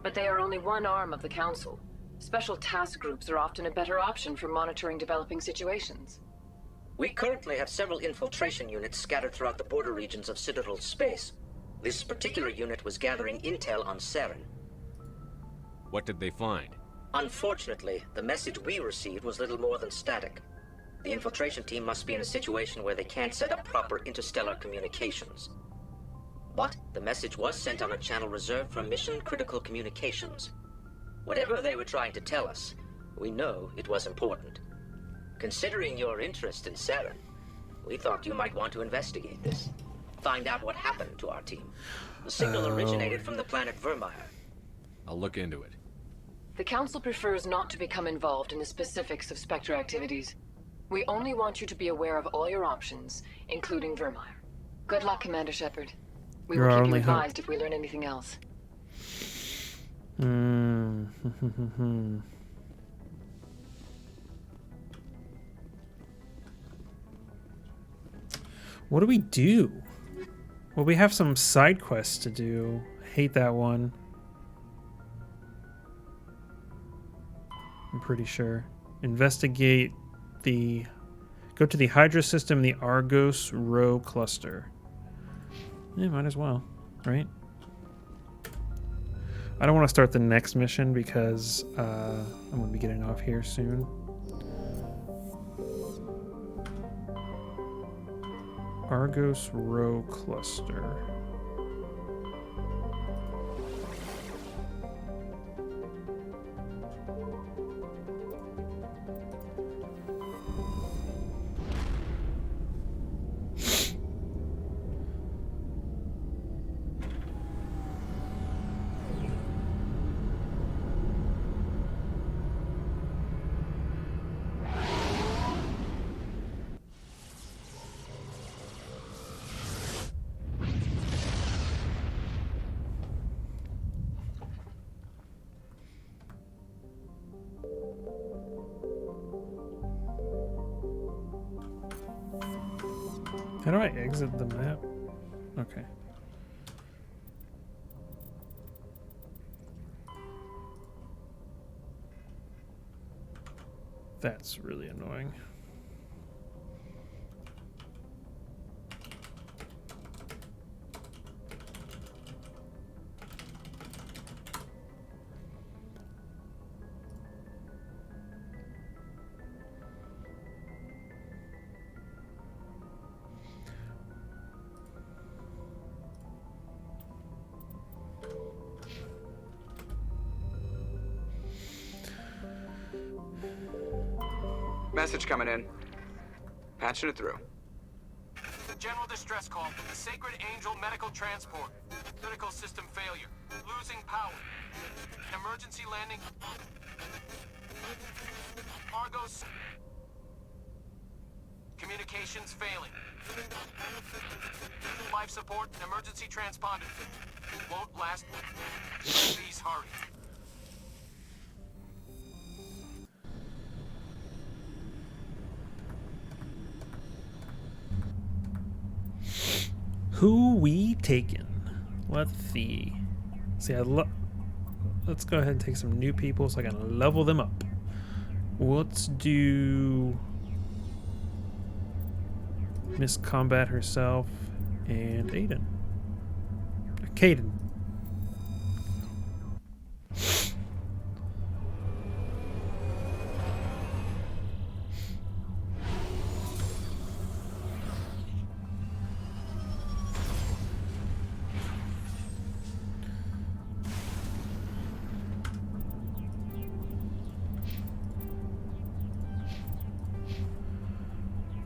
but they are only one arm of the Council. Special task groups are often a better option for monitoring developing situations. We currently have several infiltration units scattered throughout the border regions of Citadel space. This particular unit was gathering intel on Saren. What did they find? Unfortunately, the message we received was little more than static. The infiltration team must be in a situation where they can't set up proper interstellar communications. But the message was sent on a channel reserved for mission-critical communications. Whatever they were trying to tell us, we know it was important. Considering your interest in Saren, we thought you might want to investigate this. Find out what happened to our team. The signal originated from the planet Vermeer. I'll look into it. The Council prefers not to become involved in the specifics of Spectre activities. We only want you to be aware of all your options, including Vermeer. Good luck, Commander Shepard. We will keep you advised if we learn anything else. What do we do? Well, we have some side quests to do. I hate that one. I'm pretty sure. Investigate the... Go to the Hydra system, the Argos Rho cluster. Yeah, might as well, right? I don't want to start the next mission because I'm going to be getting off here soon. Argos Rho cluster. How do I exit the map? Okay. That's really annoying. Message coming in. Patching it through. The general distress call from the Sacred Angel Medical Transport. Critical system failure. Losing power. Emergency landing. Argos. Communications failing. Life support and emergency transponder. Won't last. Please hurry. Who we taking? Let's see. Let's go ahead and take some new people so I can level them up. Let's do Miss Combat herself and Aiden. Caden.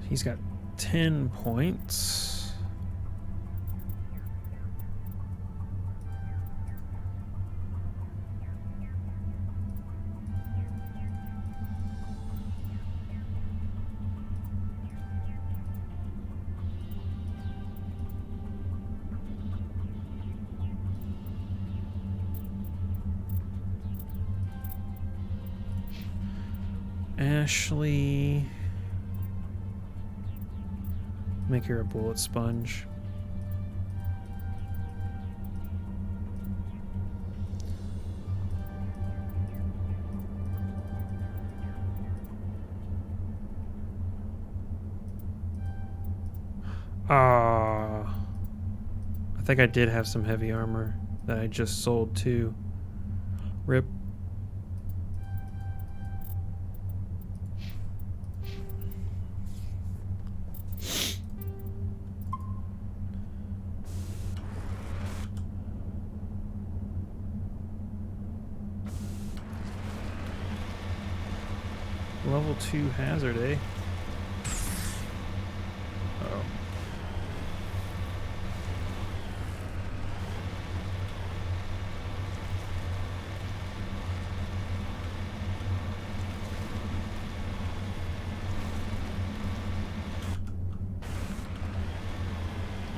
He's got 10 points. Ashley. Make her a bullet sponge. I think I did have some heavy armor that I just sold too. Rip. Level 2 hazard, eh? Uh-oh.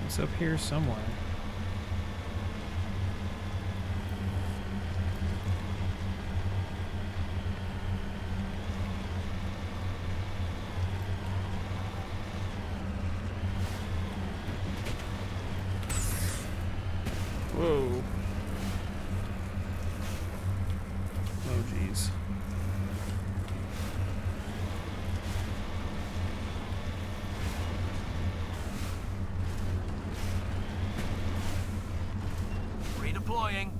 It's up here somewhere. Whoa. Oh, jeez. Redeploying.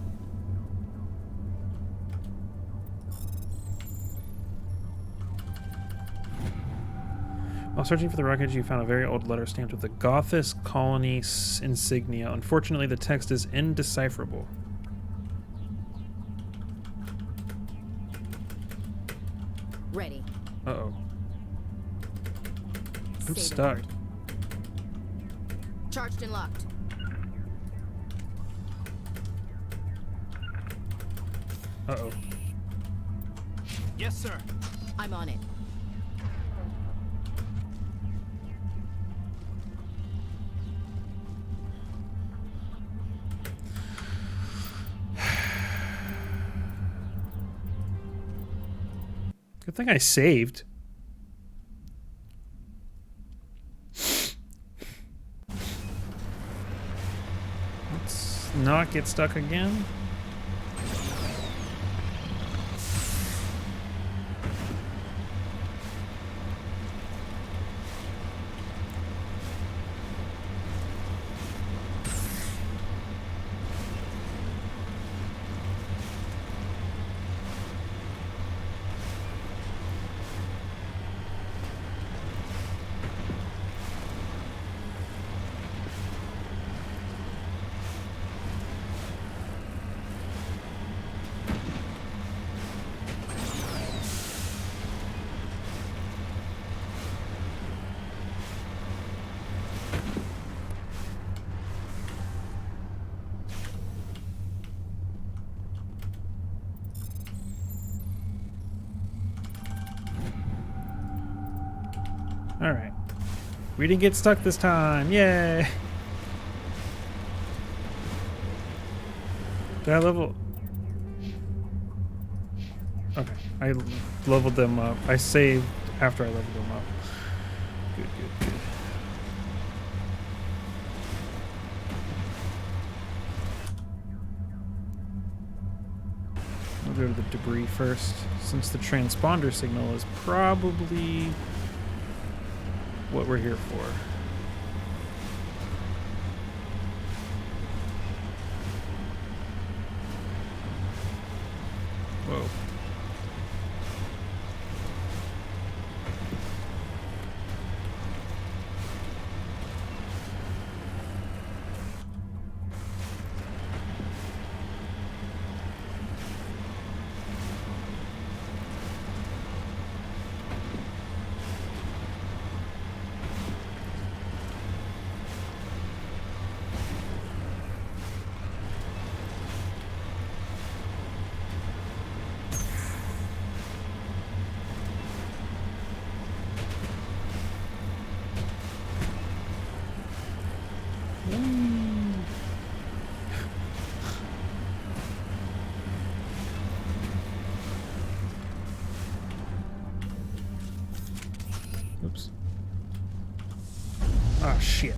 While searching for the wreckage, you found a very old letter stamped with the Gothis colony insignia. Unfortunately, the text is indecipherable. Ready. Uh-oh. I'm Say the stuck. word. Charged and locked. Uh-oh. Yes, sir. I'm on it. Good thing I saved. Let's not get stuck again. Alright. We didn't get stuck this time. Yay! Did I level... Okay. I leveled them up. I saved after I leveled them up. Good, good, good. We'll go to the debris first, since the transponder signal is probably what we're here for. Whoa. Oops. Ah, shit.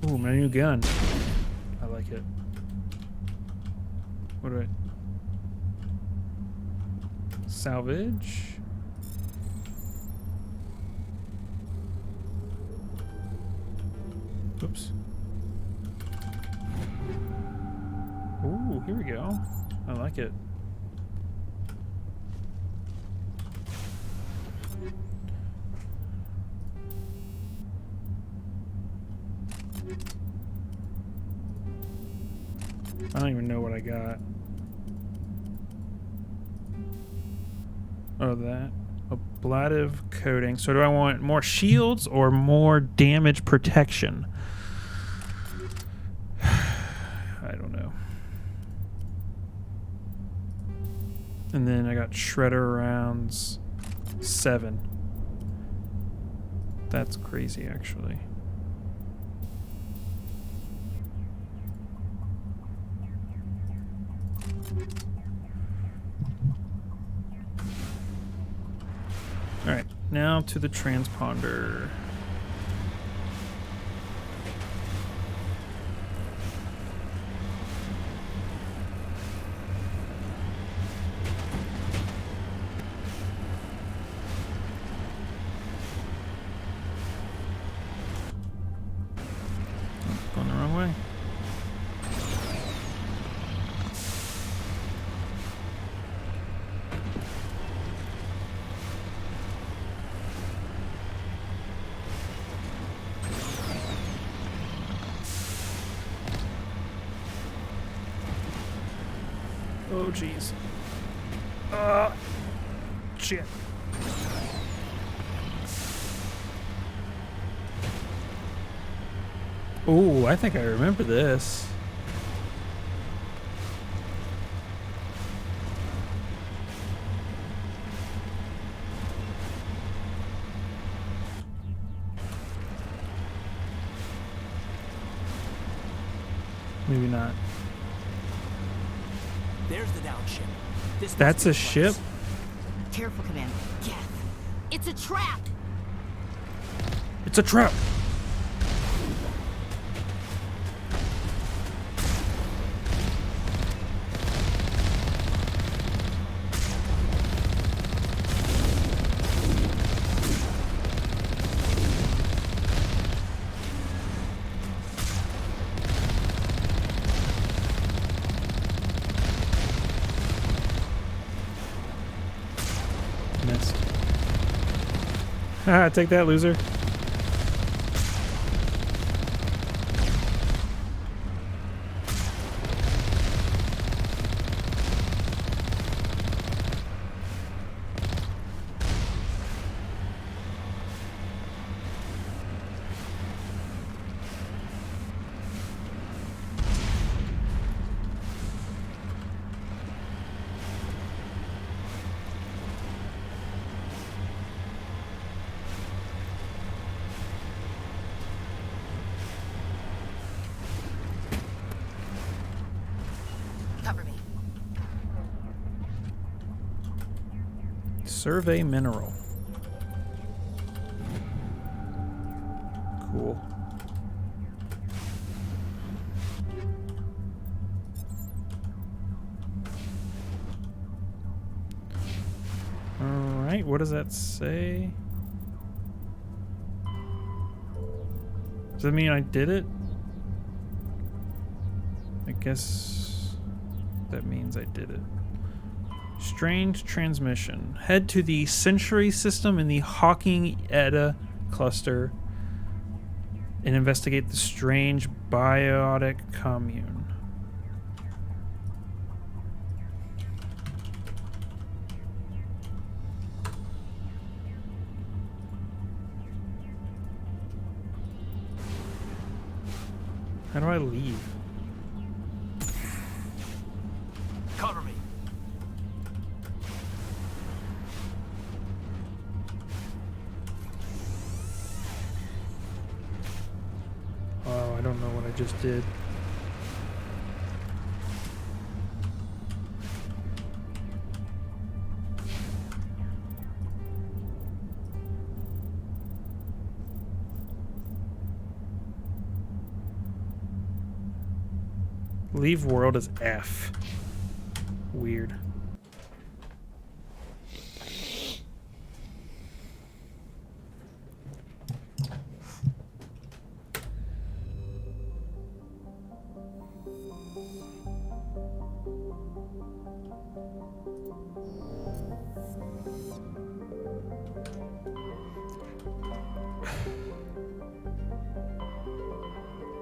Ooh, my new gun. I like it. What do I... Salvage? Oops. Ooh, here we go. I like it. I don't even know what I got. Oh, that. Ablative coating. So do I want more shields or more damage protection? I don't know. And then I got shredder rounds 7. That's crazy, actually. Alright, now to the transponder. Going the wrong way. Oh, jeez. Shit. Oh, I think I remember this. Maybe not. There's the down ship. This That's a ship? Careful, Commander. Geth. It's a trap! It's a trap! Missed. Haha, take that, loser. Cover me. Survey mineral. Cool. Wait, what does that say? Does that mean I did it? I guess that means I did it. Strange transmission. Head to the Century system in the Hawking Eta cluster and investigate the strange biotic commune. How do I leave? Cover me. Oh, I don't know what I just did. Leave world as F. Weird.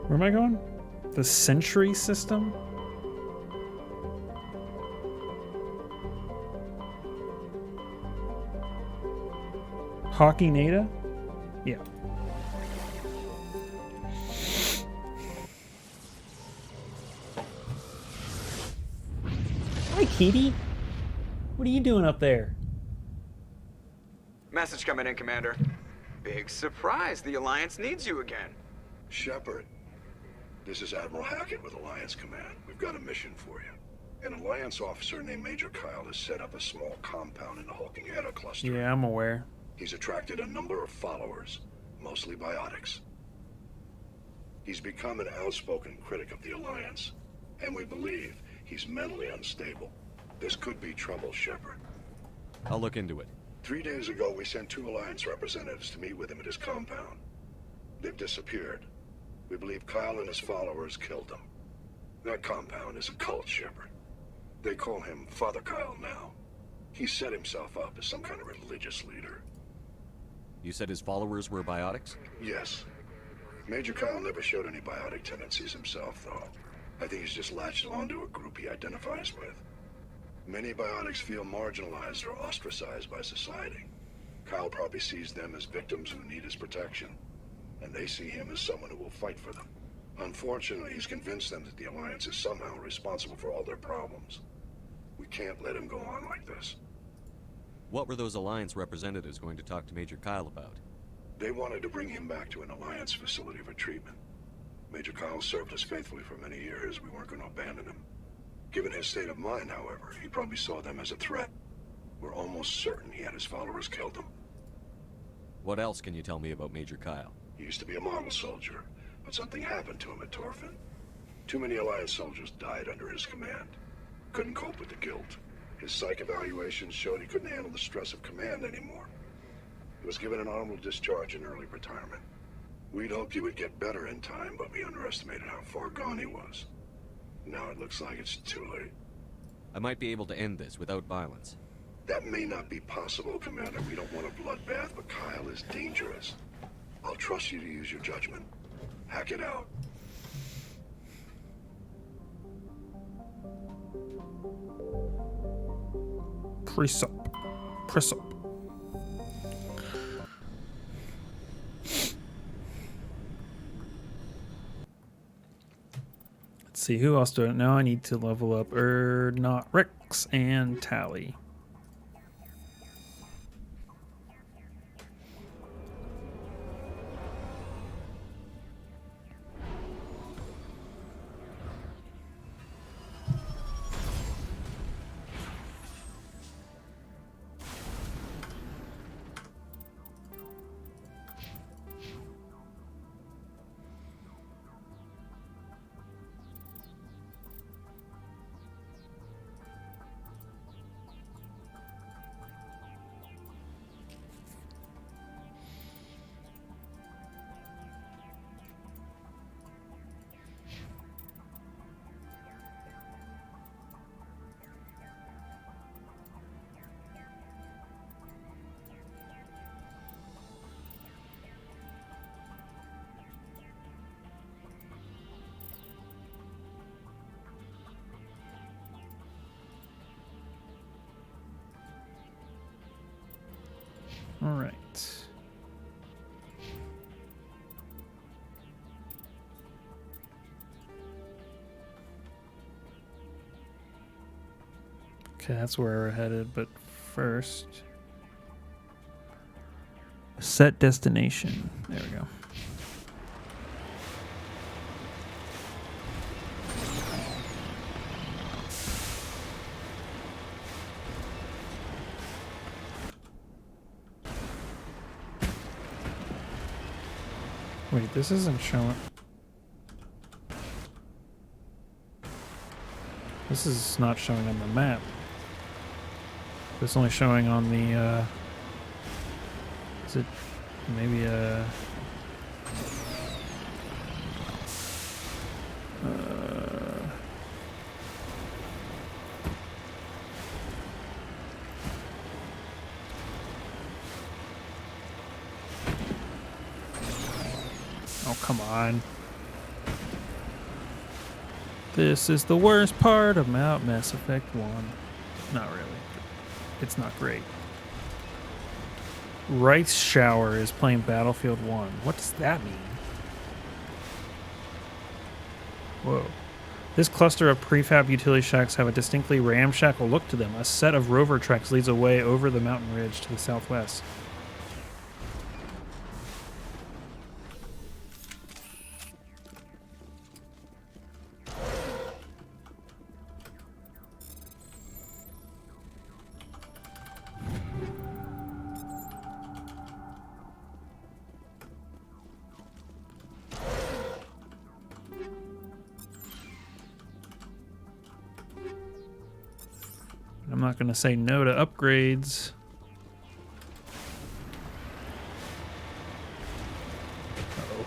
Where am I going? The Century system? Hawking Eta? Yeah. Hi, Kitty. What are you doing up there? Message coming in, Commander. Big surprise. The Alliance needs you again. Shepard, this is Admiral Hackett with Alliance Command. We've got a mission for you. An Alliance officer named Major Kyle has set up a small compound in the Hawking Eta cluster. Yeah, I'm aware. He's attracted a number of followers, mostly biotics. He's become an outspoken critic of the Alliance, and we believe he's mentally unstable. This could be trouble, Shepard. I'll look into it. 3 days ago, we sent 2 Alliance representatives to meet with him at his compound. They've disappeared. We believe Kyle and his followers killed them. That compound is a cult, Shepard. They call him Father Kyle now. He set himself up as some kind of religious leader. You said his followers were biotics? Yes. Major Kyle never showed any biotic tendencies himself, though. I think he's just latched onto a group he identifies with. Many biotics feel marginalized or ostracized by society. Kyle probably sees them as victims who need his protection, and they see him as someone who will fight for them. Unfortunately, he's convinced them that the Alliance is somehow responsible for all their problems. We can't let him go on like this. What were those Alliance representatives going to talk to Major Kyle about? They wanted to bring him back to an Alliance facility for treatment. Major Kyle served us faithfully for many years. We weren't going to abandon him. Given his state of mind, however, he probably saw them as a threat. We're almost certain he had his followers killed them. What else can you tell me about Major Kyle? He used to be a model soldier, but something happened to him at Torfin. Too many Alliance soldiers died under his command. Couldn't cope with the guilt. His psych evaluations showed he couldn't handle the stress of command anymore. He was given an honorable discharge in early retirement. We'd hoped he would get better in time, but we underestimated how far gone he was. Now it looks like it's too late. I might be able to end this without violence. That may not be possible, Commander. We don't want a bloodbath, but Kyle is dangerous. I'll trust you to use your judgment. Hack it out. Press up. Press up. Let's see, who else do I know? I need to level up not Rex and Tally. All right. Okay, that's where we're headed, but first... Set destination. There we go. Wait, this isn't showing. This is not showing on the map. It's only showing on the, is it maybe oh, come on. This is the worst part about Mass Effect 1. Not really. It's not great. Rice Shower is playing Battlefield 1. What does that mean? Whoa. This cluster of prefab utility shacks have a distinctly ramshackle look to them. A set of rover tracks leads away over the mountain ridge to the southwest. I'm not going to say no to upgrades. Uh-oh.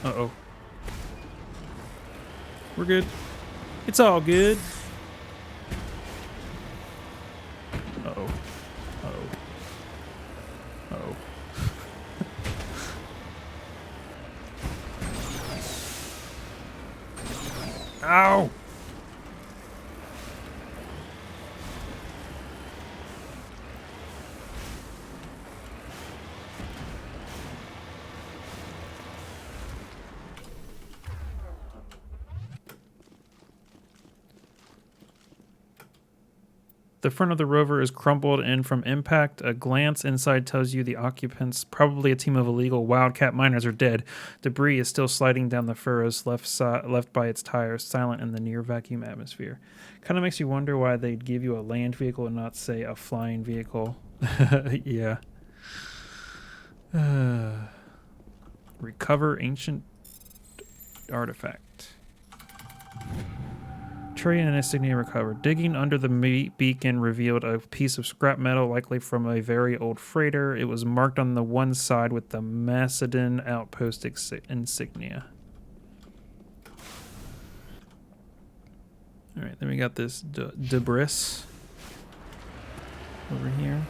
Uh-oh. We're good. It's all good. Uh-oh. Uh-oh. Uh-oh. Ow! The front of the rover is crumpled in from impact. A glance inside tells you the occupants, probably a team of illegal wildcat miners, are dead. Debris is still sliding down the furrows left by its tires, silent in the near vacuum atmosphere. Kind of makes you wonder why they'd give you a land vehicle and not, say, a flying vehicle. Yeah. Recover ancient artifact. Tray and insignia recovered. Digging under the beacon revealed a piece of scrap metal, likely from a very old freighter. It was marked on the one side with the Macedon outpost insignia. All right, then we got this debris over here.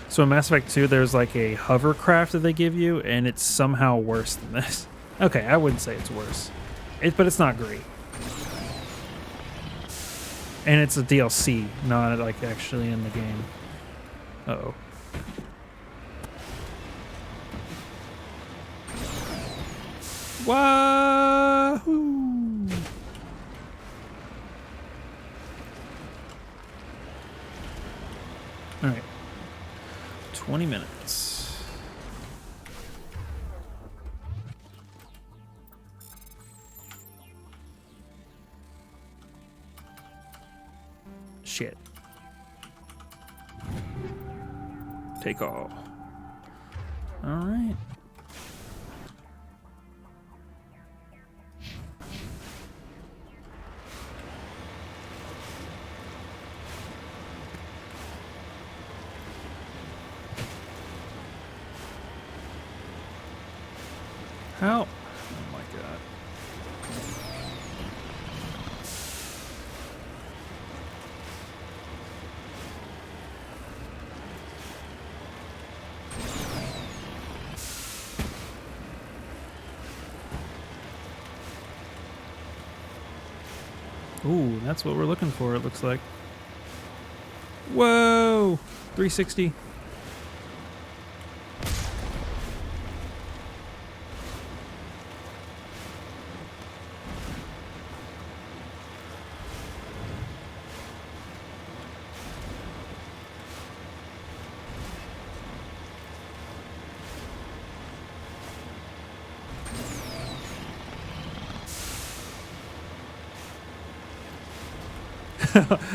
So in Mass Effect 2, there's like a hovercraft that they give you, and it's somehow worse than this. Okay, I wouldn't say it's worse. But it's not great. And it's a DLC, not like actually in the game. Uh-oh. Wahoo! All right. 20 minutes. Shit. Take all. All right. How? Oh my god. Ooh, that's what we're looking for, it looks like. Whoa! 360.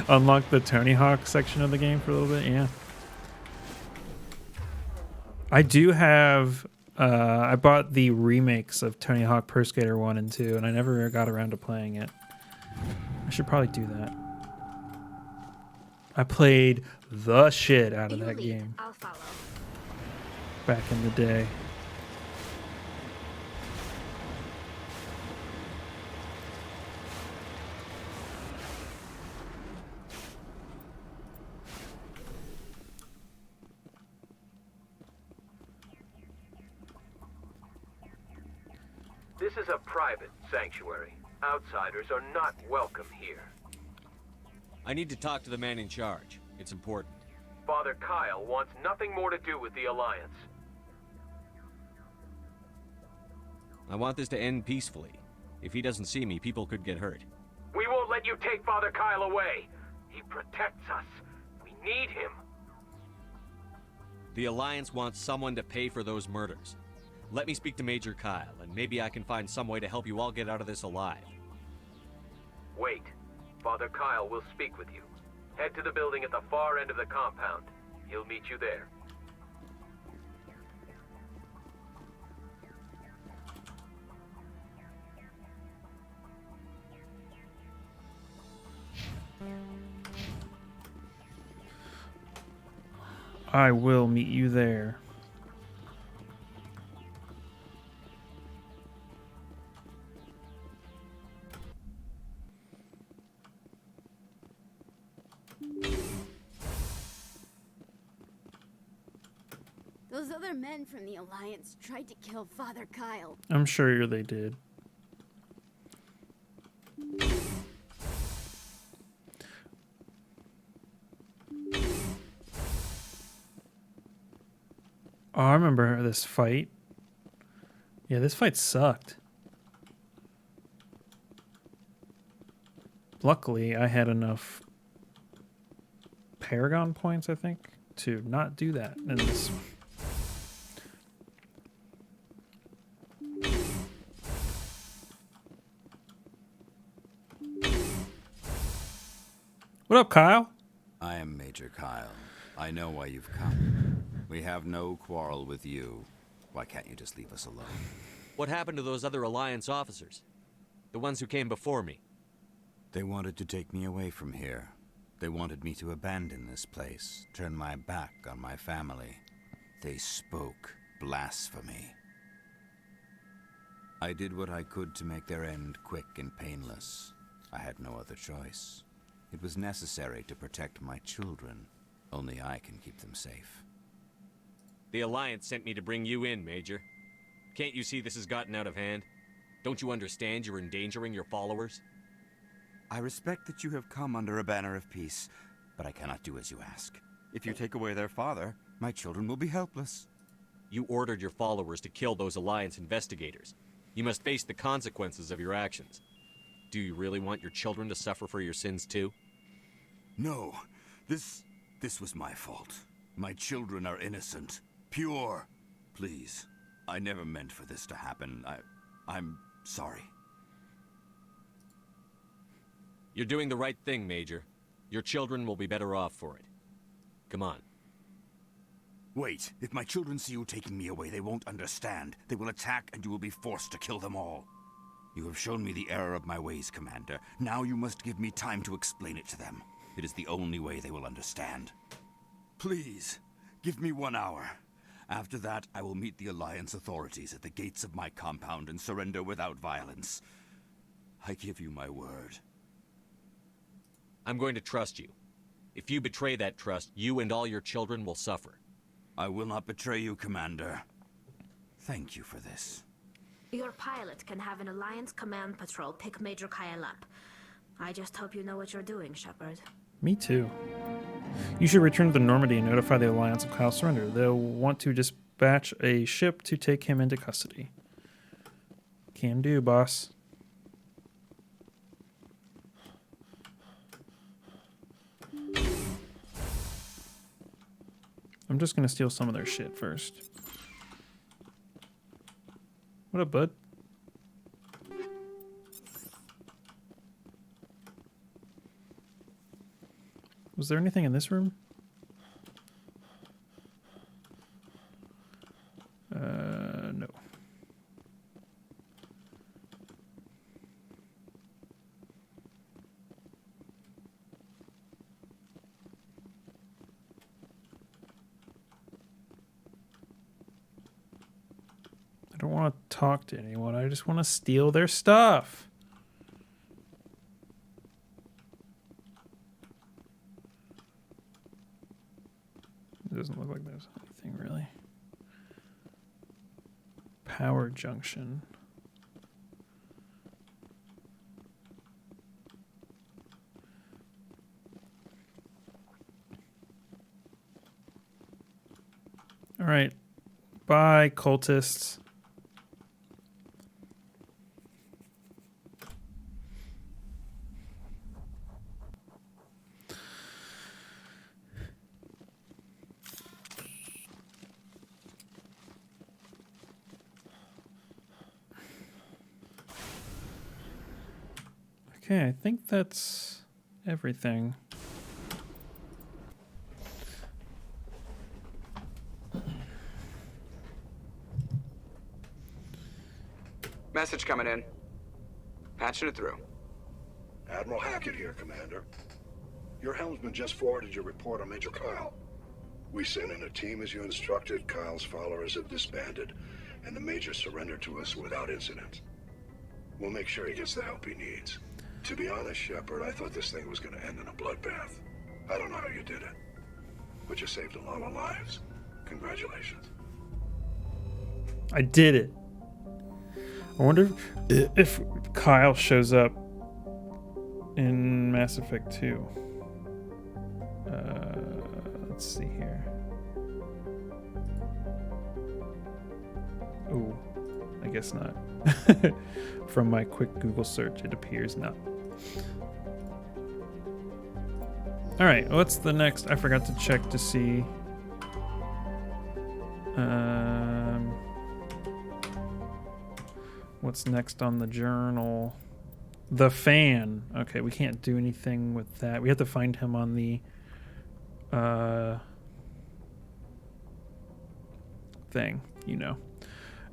Unlock the Tony Hawk section of the game for a little bit, yeah. I do have I bought the remakes of Tony Hawk Pro Skater 1 and 2 and I never got around to playing it. I should probably do that. I played the shit out of that game I'll follow. back in the day. This is a private sanctuary. Outsiders are not welcome here. I need to talk to the man in charge. It's important. Father Kyle wants nothing more to do with the Alliance. I want this to end peacefully. If he doesn't see me, people could get hurt. We won't let you take Father Kyle away. He protects us. We need him. The Alliance wants someone to pay for those murders. Let me speak to Major Kyle, and maybe I can find some way to help you all get out of this alive. Wait. Father Kyle will speak with you. Head to the building at the far end of the compound. He'll meet you there. I will meet you there. Those other men from the Alliance tried to kill Father Kyle. I'm sure they did. Oh, I remember this fight. Yeah, this fight sucked. Luckily, I had enough Paragon points, I think, to not do that in this one. What up, Kyle? I am Major Kyle. I know why you've come. We have no quarrel with you. Why can't you just leave us alone? What happened to those other Alliance officers? The ones who came before me? They wanted to take me away from here. They wanted me to abandon this place, turn my back on my family. They spoke blasphemy. I did what I could to make their end quick and painless. I had no other choice. It was necessary to protect my children. Only I can keep them safe. The Alliance sent me to bring you in, Major. Can't you see this has gotten out of hand? Don't you understand you're endangering your followers? I respect that you have come under a banner of peace, but I cannot do as you ask. If you take away their father, my children will be helpless. You ordered your followers to kill those Alliance investigators. You must face the consequences of your actions. Do you really want your children to suffer for your sins too? No, this was my fault. My children are innocent, pure. Please, I never meant for this to happen. I'm sorry. You're doing the right thing, Major. Your children will be better off for it. Come on. Wait, if my children see you taking me away, they won't understand. They will attack and you will be forced to kill them all. You have shown me the error of my ways, Commander. Now you must give me time to explain it to them. It is the only way they will understand. Please, give me 1 hour. After that, I will meet the Alliance authorities at the gates of my compound and surrender without violence. I give you my word. I'm going to trust you. If you betray that trust, you and all your children will suffer. I will not betray you, Commander. Thank you for this. Your pilot can have an Alliance command patrol pick Major Kyle up. I just hope you know what you're doing, Shepard. Me too. You should return to the Normandy and notify the Alliance of Kyle's surrender. They'll want to dispatch a ship to take him into custody. Can do, boss. I'm just gonna steal some of their shit first. What up, bud? Was there anything in this room? No. I don't want to talk to anyone. I just want to steal their stuff. It doesn't look like there's anything really. Power junction. All right. Bye, cultists. Okay, I think that's everything. Message coming in. Patching it through. Admiral Hackett here, Commander. Your helmsman just forwarded your report on Major Kyle. We sent in a team as you instructed. Kyle's followers have disbanded, and the Major surrendered to us without incident. We'll make sure he gets the help he needs. To be honest, Shepard, I thought this thing was going to end in a bloodbath. I don't know how you did it, but you saved a lot of lives. Congratulations. I did it. I wonder if Kyle shows up in Mass Effect 2. Let's see here. Ooh, I guess not. From my quick Google search, it appears not. All right, what's the next? I forgot to check to see. What's next on the journal? The fan. Okay, we can't do anything with that. We have to find him on the thing, you know.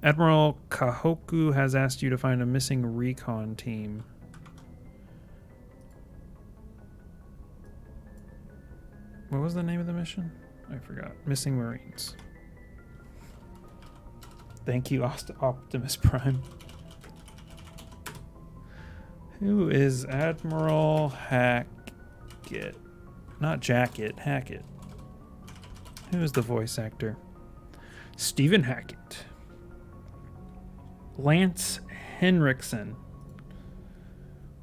Admiral Kahoku has asked you to find a missing recon team. What was the name of the mission? I forgot. Missing Marines. Thank you, Optimus Prime. Who is Admiral Hackett? Not Jacket, Hackett. Who is the voice actor? Stephen Hackett. Lance Henriksen.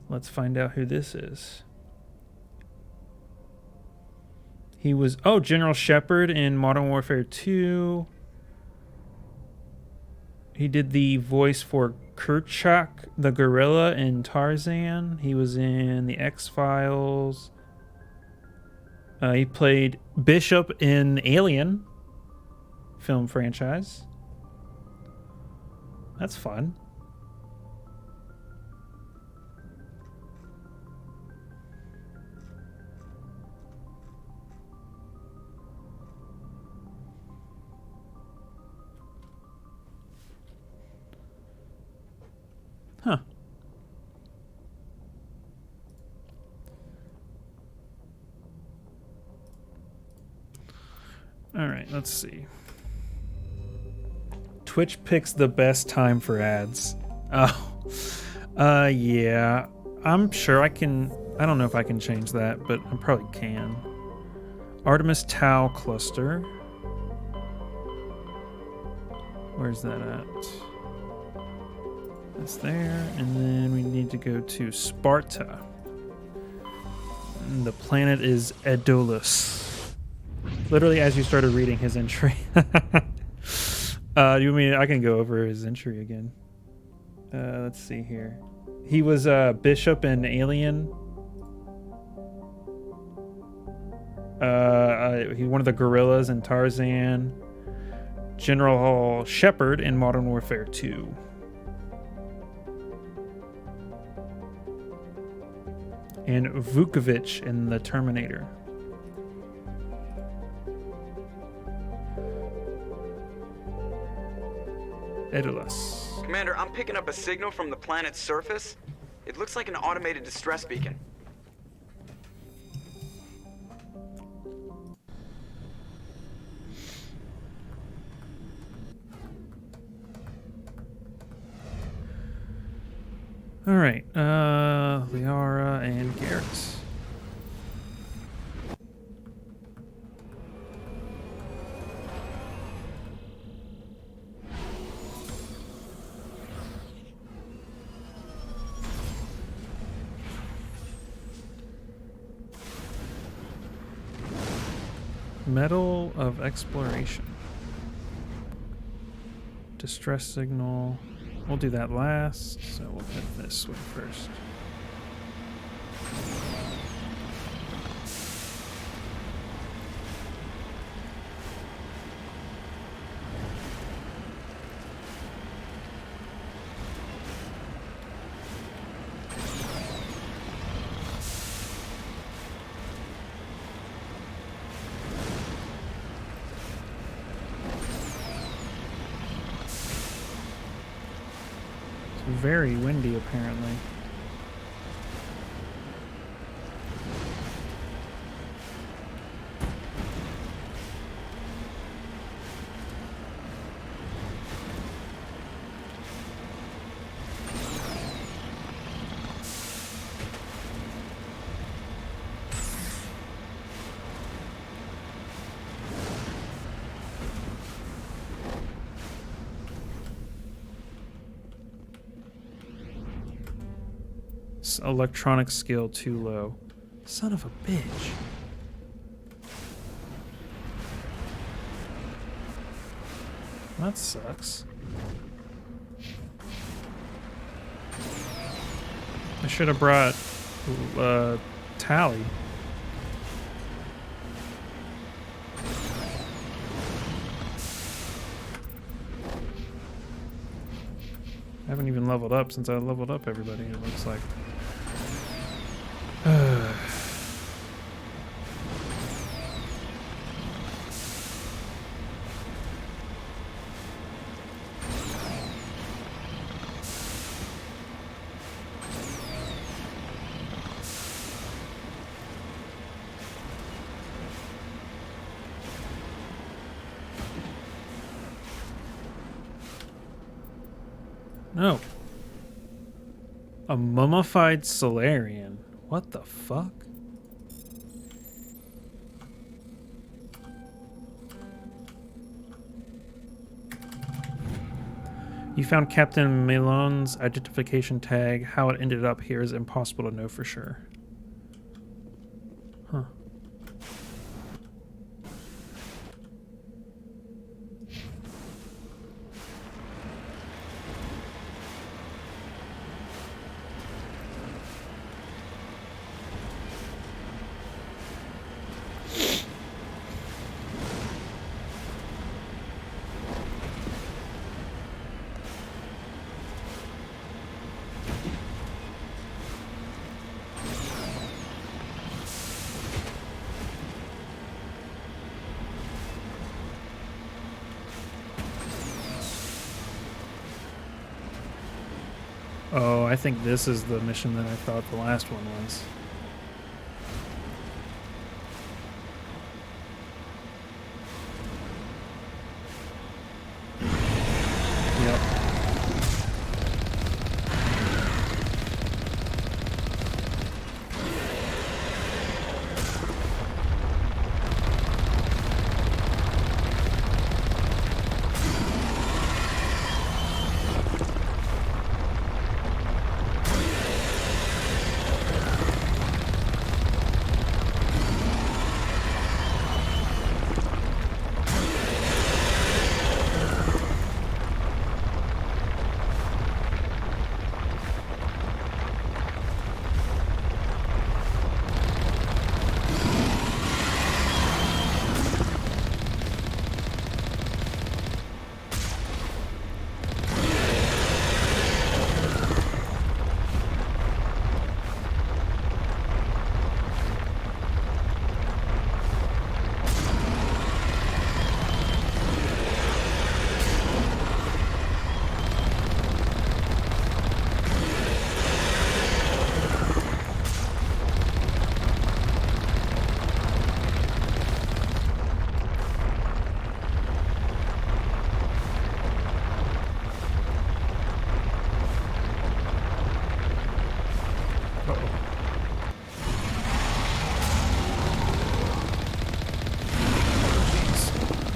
Let's find out who this is. He was, General Shepard in Modern Warfare 2. He did the voice for Kerchak, the gorilla in Tarzan. He was in the X-Files. He played Bishop in Alien film franchise. That's fun. Huh. All right, let's see. Twitch picks the best time for ads. Oh. Yeah. I'm sure I can. I don't know if I can change that, but I probably can. Artemis Tau cluster. Where's that at? That's there. And then we need to go to Sparta. The planet is Edolus. Literally, as you started reading his entry. You mean I can go over his entry again? Let's see here. He was bishop in Alien. He one of the gorillas in Tarzan. General Shepard in Modern Warfare 2. And Vukovic in The Terminator. Edolus. Commander, I'm picking up a signal from the planet's surface. It looks like an automated distress beacon. All right, Liara and Garrett. Medal of Exploration. Distress signal. We'll do that last, so we'll hit this one first. Very windy, apparently. Electronic skill too low. Son of a bitch. That sucks. I should have brought Tally. I haven't even leveled up since I leveled up everybody, it looks like. No. A mummified Solarian. What the fuck? You found Captain Melon's identification tag. How it ended up here is impossible to know for sure. Huh. Oh, I think this is the mission that I thought the last one was.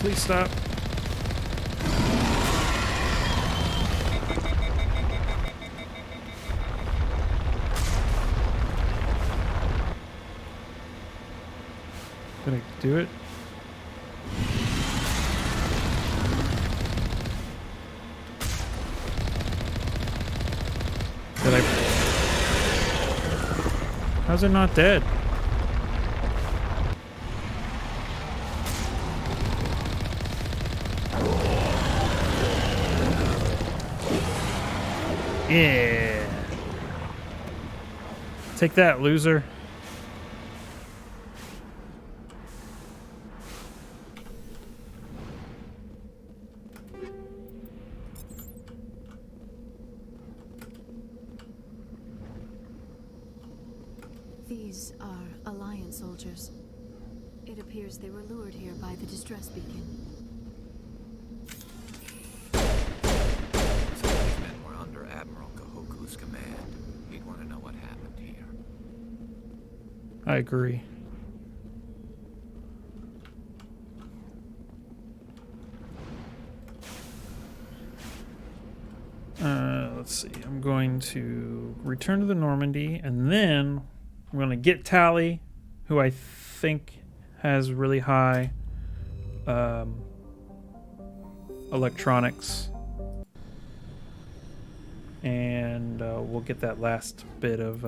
Please stop. Did I do it? Did I? How's it not dead? Yeah. Take that, loser. These are Alliance soldiers. It appears they were lured here by the distress beacon. Some of these men were under Admiral Kahoku's command. He'd want to know what happened here. I agree. Let's see. I'm going to return to the Normandy, and then I'm going to get Tally, who I think has really high electronics, and we'll get that last bit of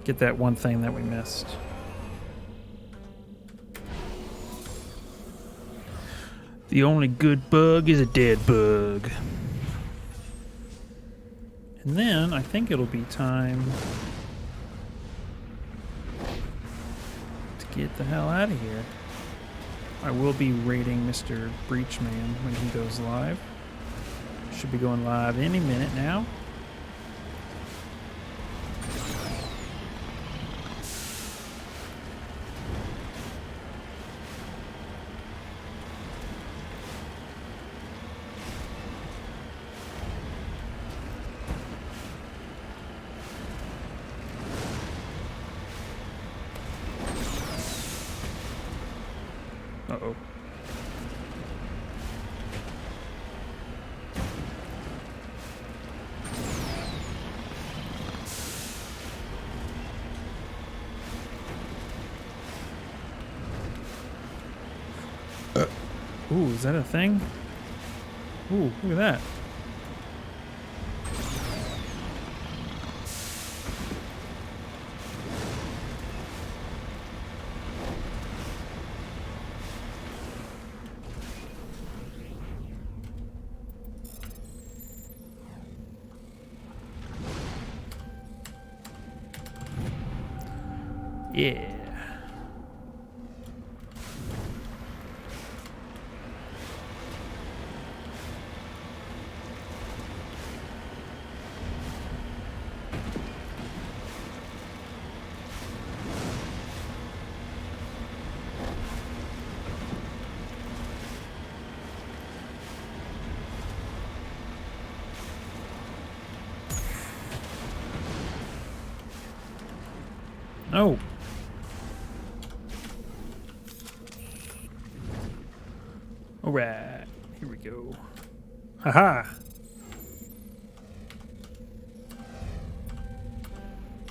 get that one thing that we missed. The only good bug is a dead bug. And then I think it'll be time to get the hell out of here. I will be raiding Mr. Breachman when he goes live. Should be going live any minute now. Uh-oh. Ooh, is that a thing? Ooh, look at that. Yeah. No. All right, here we go. Haha.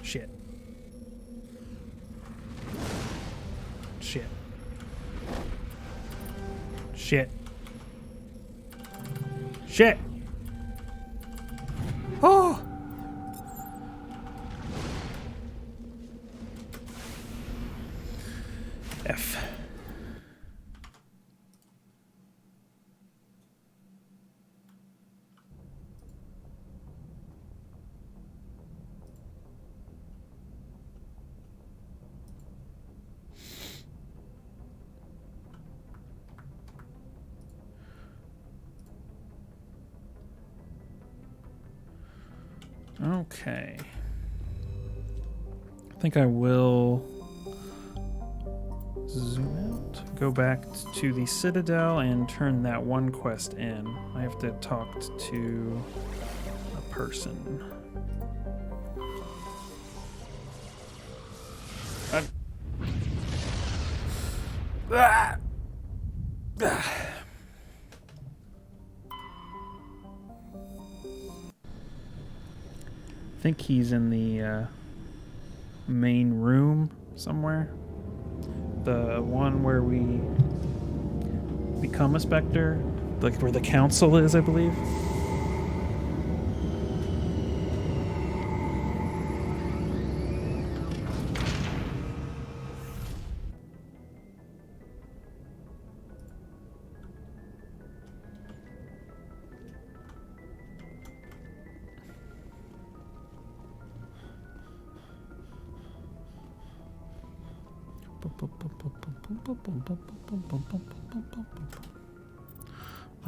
Shit. Shit. Shit. Shit. Oh. F. Okay. I think I will zoom out, go back to the Citadel, and turn that one quest in. I have to talk to person. I think he's in the main room somewhere. The one where we become a Spectre, like where the council is, I believe.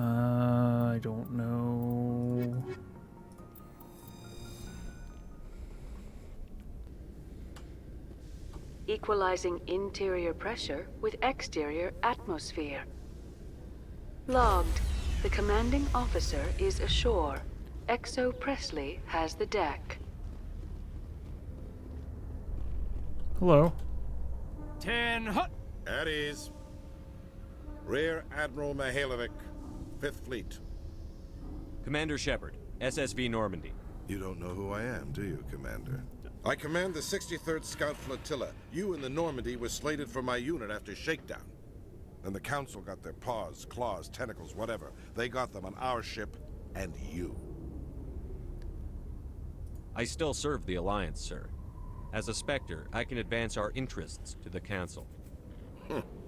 I don't know. Equalizing interior pressure with exterior atmosphere. Logged. The commanding officer is ashore. Exo Presley has the deck. Hello. 10 hut. At ease. Rear Admiral Mihailovic, 5th Fleet. Commander Shepard, SSV Normandy. You don't know who I am, do you, Commander? I command the 63rd Scout Flotilla. You and the Normandy were slated for my unit after shakedown. Then the Council got their paws, claws, tentacles, whatever. They got them on our ship and you. I still serve the Alliance, sir. As a Spectre, I can advance our interests to the Council.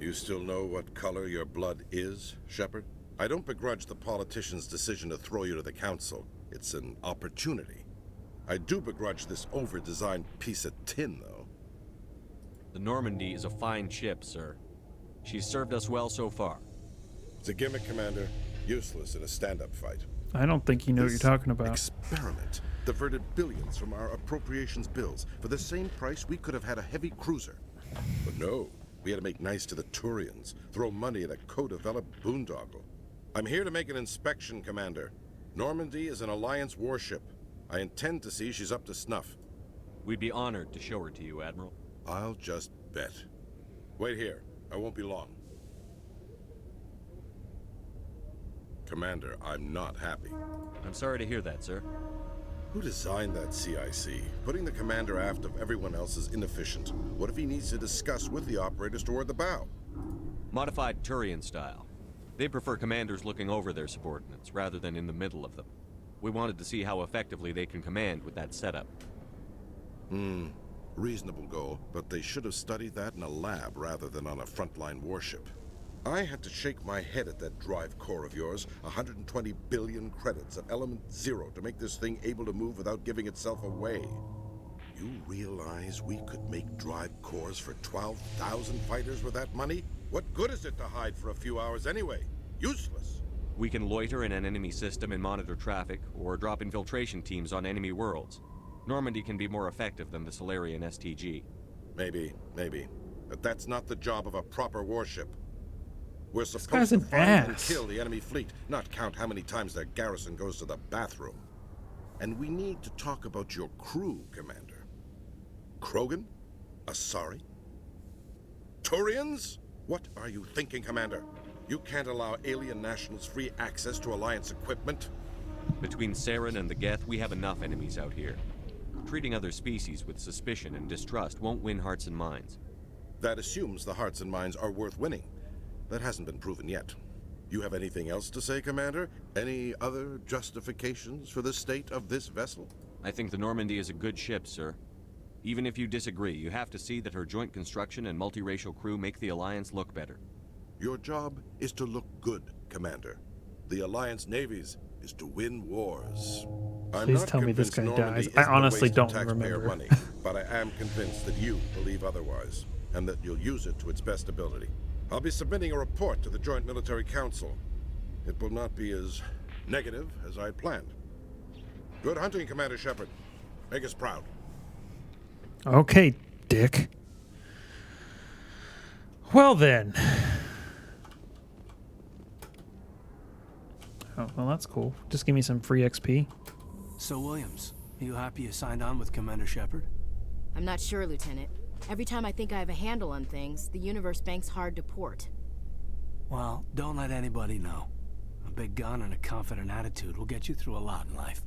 You still know what color your blood is, Shepard? I don't begrudge the politician's decision to throw you to the Council. It's an opportunity. I do begrudge this over-designed piece of tin, though. The Normandy is a fine ship, sir. She's served us well so far. It's a gimmick, Commander. Useless in a stand-up fight. I don't think you know what you're talking about. Experiment diverted billions from our appropriations bills. For the same price, we could have had a heavy cruiser. But no, we had to make nice to the Turians, throw money at a co-developed boondoggle. I'm here to make an inspection, Commander. Normandy is an Alliance warship. I intend to see she's up to snuff. We'd be honored to show her to you, Admiral. I'll just bet. Wait here. I won't be long. Commander, I'm not happy. I'm sorry to hear that, sir. Who designed that CIC? Putting the commander aft of everyone else is inefficient. What if he needs to discuss with the operators toward the bow? Modified Turian style. They prefer commanders looking over their subordinates, rather than in the middle of them. We wanted to see how effectively they can command with that setup. Reasonable goal, but they should have studied that in a lab rather than on a frontline warship. I had to shake my head at that drive core of yours. 120 billion credits at element 0 to make this thing able to move without giving itself away. You realize we could make drive cores for 12,000 fighters with that money? What good is it to hide for a few hours anyway? Useless. We can loiter in an enemy system and monitor traffic, or drop infiltration teams on enemy worlds. Normandy can be more effective than the Solarian STG. Maybe. But that's not the job of a proper warship. We're guy's supposed to an find and ass. kill the enemy fleet, not count how many times their garrison goes to the bathroom. And we need to talk about your crew, Commander. Krogan? Asari? Turians? What are you thinking, Commander? You can't allow alien nationals free access to Alliance equipment? Between Saren and the Geth, we have enough enemies out here. Treating other species with suspicion and distrust won't win hearts and minds. That assumes the hearts and minds are worth winning. That hasn't been proven yet. You have anything else to say, Commander? Any other justifications for the state of this vessel? I think the Normandy is a good ship, sir. Even if you disagree, you have to see that her joint construction and multiracial crew make the Alliance look better. Your job is to look good, Commander. The Alliance navies is to win wars. I'm Please not tell me this convinced guy Normandy dies. I isn't a honestly waste of don't taxpayer remember. money, but I am convinced that you believe otherwise, and that you'll use it to its best ability. I'll be submitting a report to the Joint Military Council. It will not be as negative as I had planned. Good hunting, Commander Shepard. Make us proud. Okay, Dick. Well then. Oh, well that's cool. Just give me some free XP. So, Williams, you happy you signed on with Commander Shepard? I'm not sure, Lieutenant. Every time I think I have a handle on things, the universe bank's hard to port. Well, don't let anybody know. A big gun and a confident attitude will get you through a lot in life.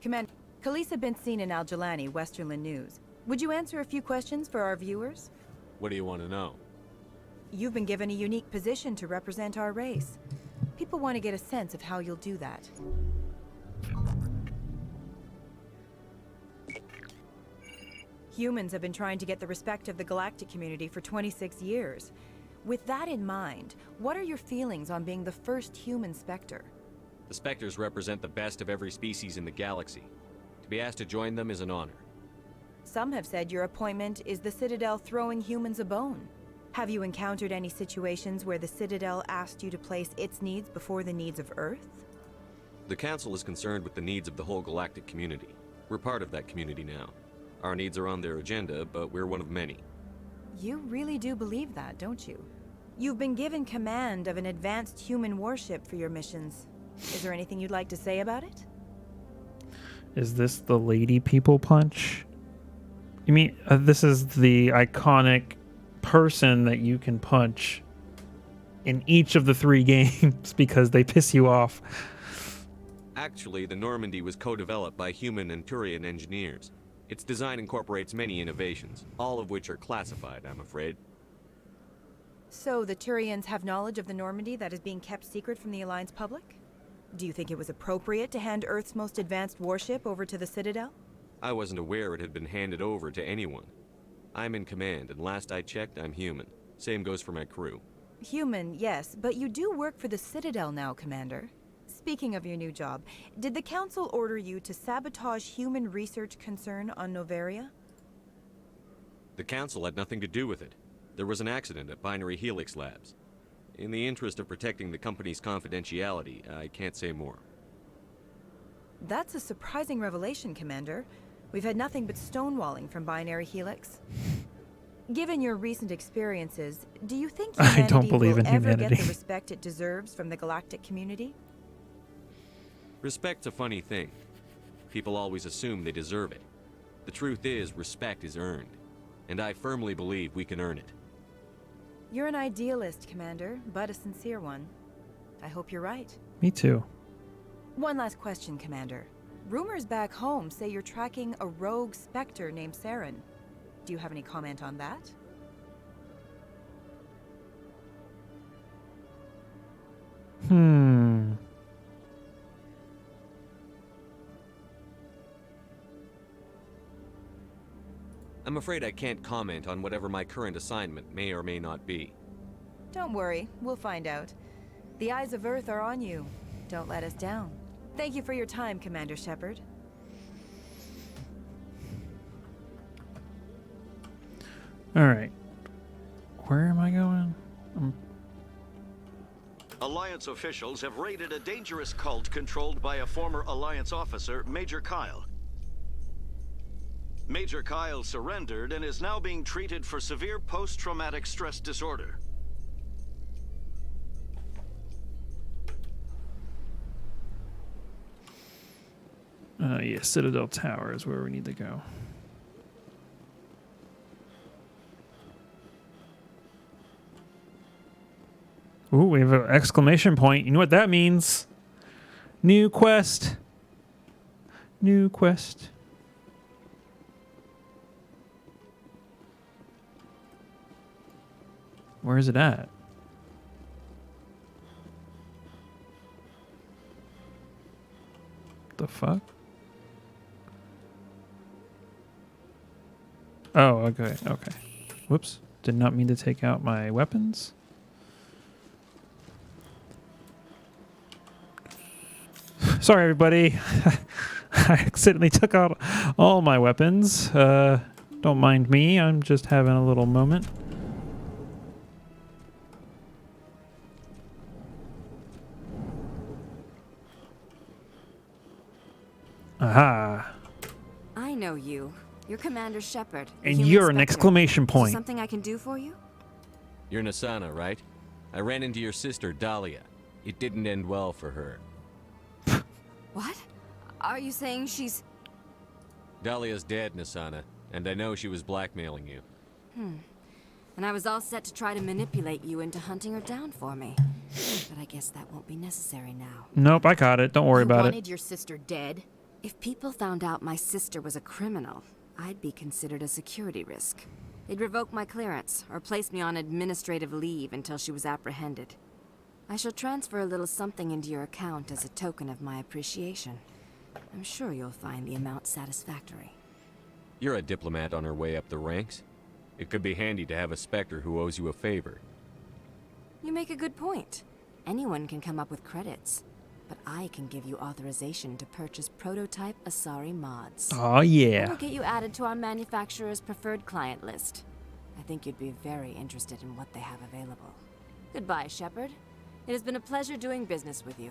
Commander, Khaleesa been seen in Al Jalani, Westerland News. Would you answer a few questions for our viewers? What do you want to know? You've been given a unique position to represent our race. People want to get a sense of how you'll do that. Humans have been trying to get the respect of the galactic community for 26 years. With that in mind, what are your feelings on being the first human Spectre? The Spectres represent the best of every species in the galaxy. To be asked to join them is an honor. Some have said your appointment is the Citadel throwing humans a bone. Have you encountered any situations where the Citadel asked you to place its needs before the needs of Earth? The Council is concerned with the needs of the whole galactic community. We're part of that community now. Our needs are on their agenda, but we're one of many. You really do believe that, don't you? You've been given command of an advanced human warship for your missions. Is there anything you'd like to say about it? Is this the lady people punch? You mean this is the iconic person that you can punch in each of the 3 games because they piss you off? Actually, the Normandy was co-developed by human and Turian engineers. Its design incorporates many innovations, all of which are classified, I'm afraid. So the Turians have knowledge of the Normandy that is being kept secret from the Alliance public? Do you think it was appropriate to hand Earth's most advanced warship over to the Citadel? I wasn't aware it had been handed over to anyone. I'm in command, and last I checked, I'm human. Same goes for my crew. Human, yes, but you do work for the Citadel now, Commander. Speaking of your new job, did the Council order you to sabotage human research concern on Noveria? The Council had nothing to do with it. There was an accident at Binary Helix Labs. In the interest of protecting the company's confidentiality, I can't say more. That's a surprising revelation, Commander. We've had nothing but stonewalling from Binary Helix. Given your recent experiences, do you think humanity I don't believe will in ever humanity. get the respect it deserves from the galactic community? Respect's a funny thing. People always assume they deserve it. The truth is, respect is earned. And I firmly believe we can earn it. You're an idealist, Commander, but a sincere one. I hope you're right. Me too. One last question, Commander. Rumors back home say you're tracking a rogue Spectre named Saren. Do you have any comment on that? I'm afraid I can't comment on whatever my current assignment may or may not be. Don't worry, we'll find out. The eyes of Earth are on you. Don't let us down. Thank you for your time, Commander Shepard. Alright. Where am I going? Alliance officials have raided a dangerous cult controlled by a former Alliance officer, Major Kyle. Major Kyle surrendered and is now being treated for severe post-traumatic stress disorder. Yeah, Citadel Tower is where we need to go. Ooh, we have an exclamation point. You know what that means? New quest. New quest. Where is it at? The fuck? Oh, okay, okay. Whoops. Did not mean to take out my weapons. Sorry, everybody. I accidentally took out all my weapons. Don't mind me. I'm just having a little moment. Aha. I know you. You're Commander Shepard. the And human you're an Spectre. exclamation Is there point. something I can do for you? You're Nasana, right? I ran into your sister, Dahlia. It didn't end well for her. What? Are you saying she's... Dahlia's dead, Nasana, and I know she was blackmailing you. And I was all set to try to manipulate you into hunting her down for me. But I guess that won't be necessary now. Nope, I got it. Don't worry about wanted it. your sister dead? If people found out my sister was a criminal, I'd be considered a security risk. They'd revoke my clearance, or place me on administrative leave until she was apprehended. I shall transfer a little something into your account as a token of my appreciation. I'm sure you'll find the amount satisfactory. You're a diplomat on her way up the ranks. It could be handy to have a Spectre who owes you a favor. You make a good point. Anyone can come up with credits. But I can give you authorization to purchase prototype Asari mods. Oh, yeah. We'll get you added to our manufacturer's preferred client list. I think you'd be very interested in what they have available. Goodbye, Shepard. It has been a pleasure doing business with you.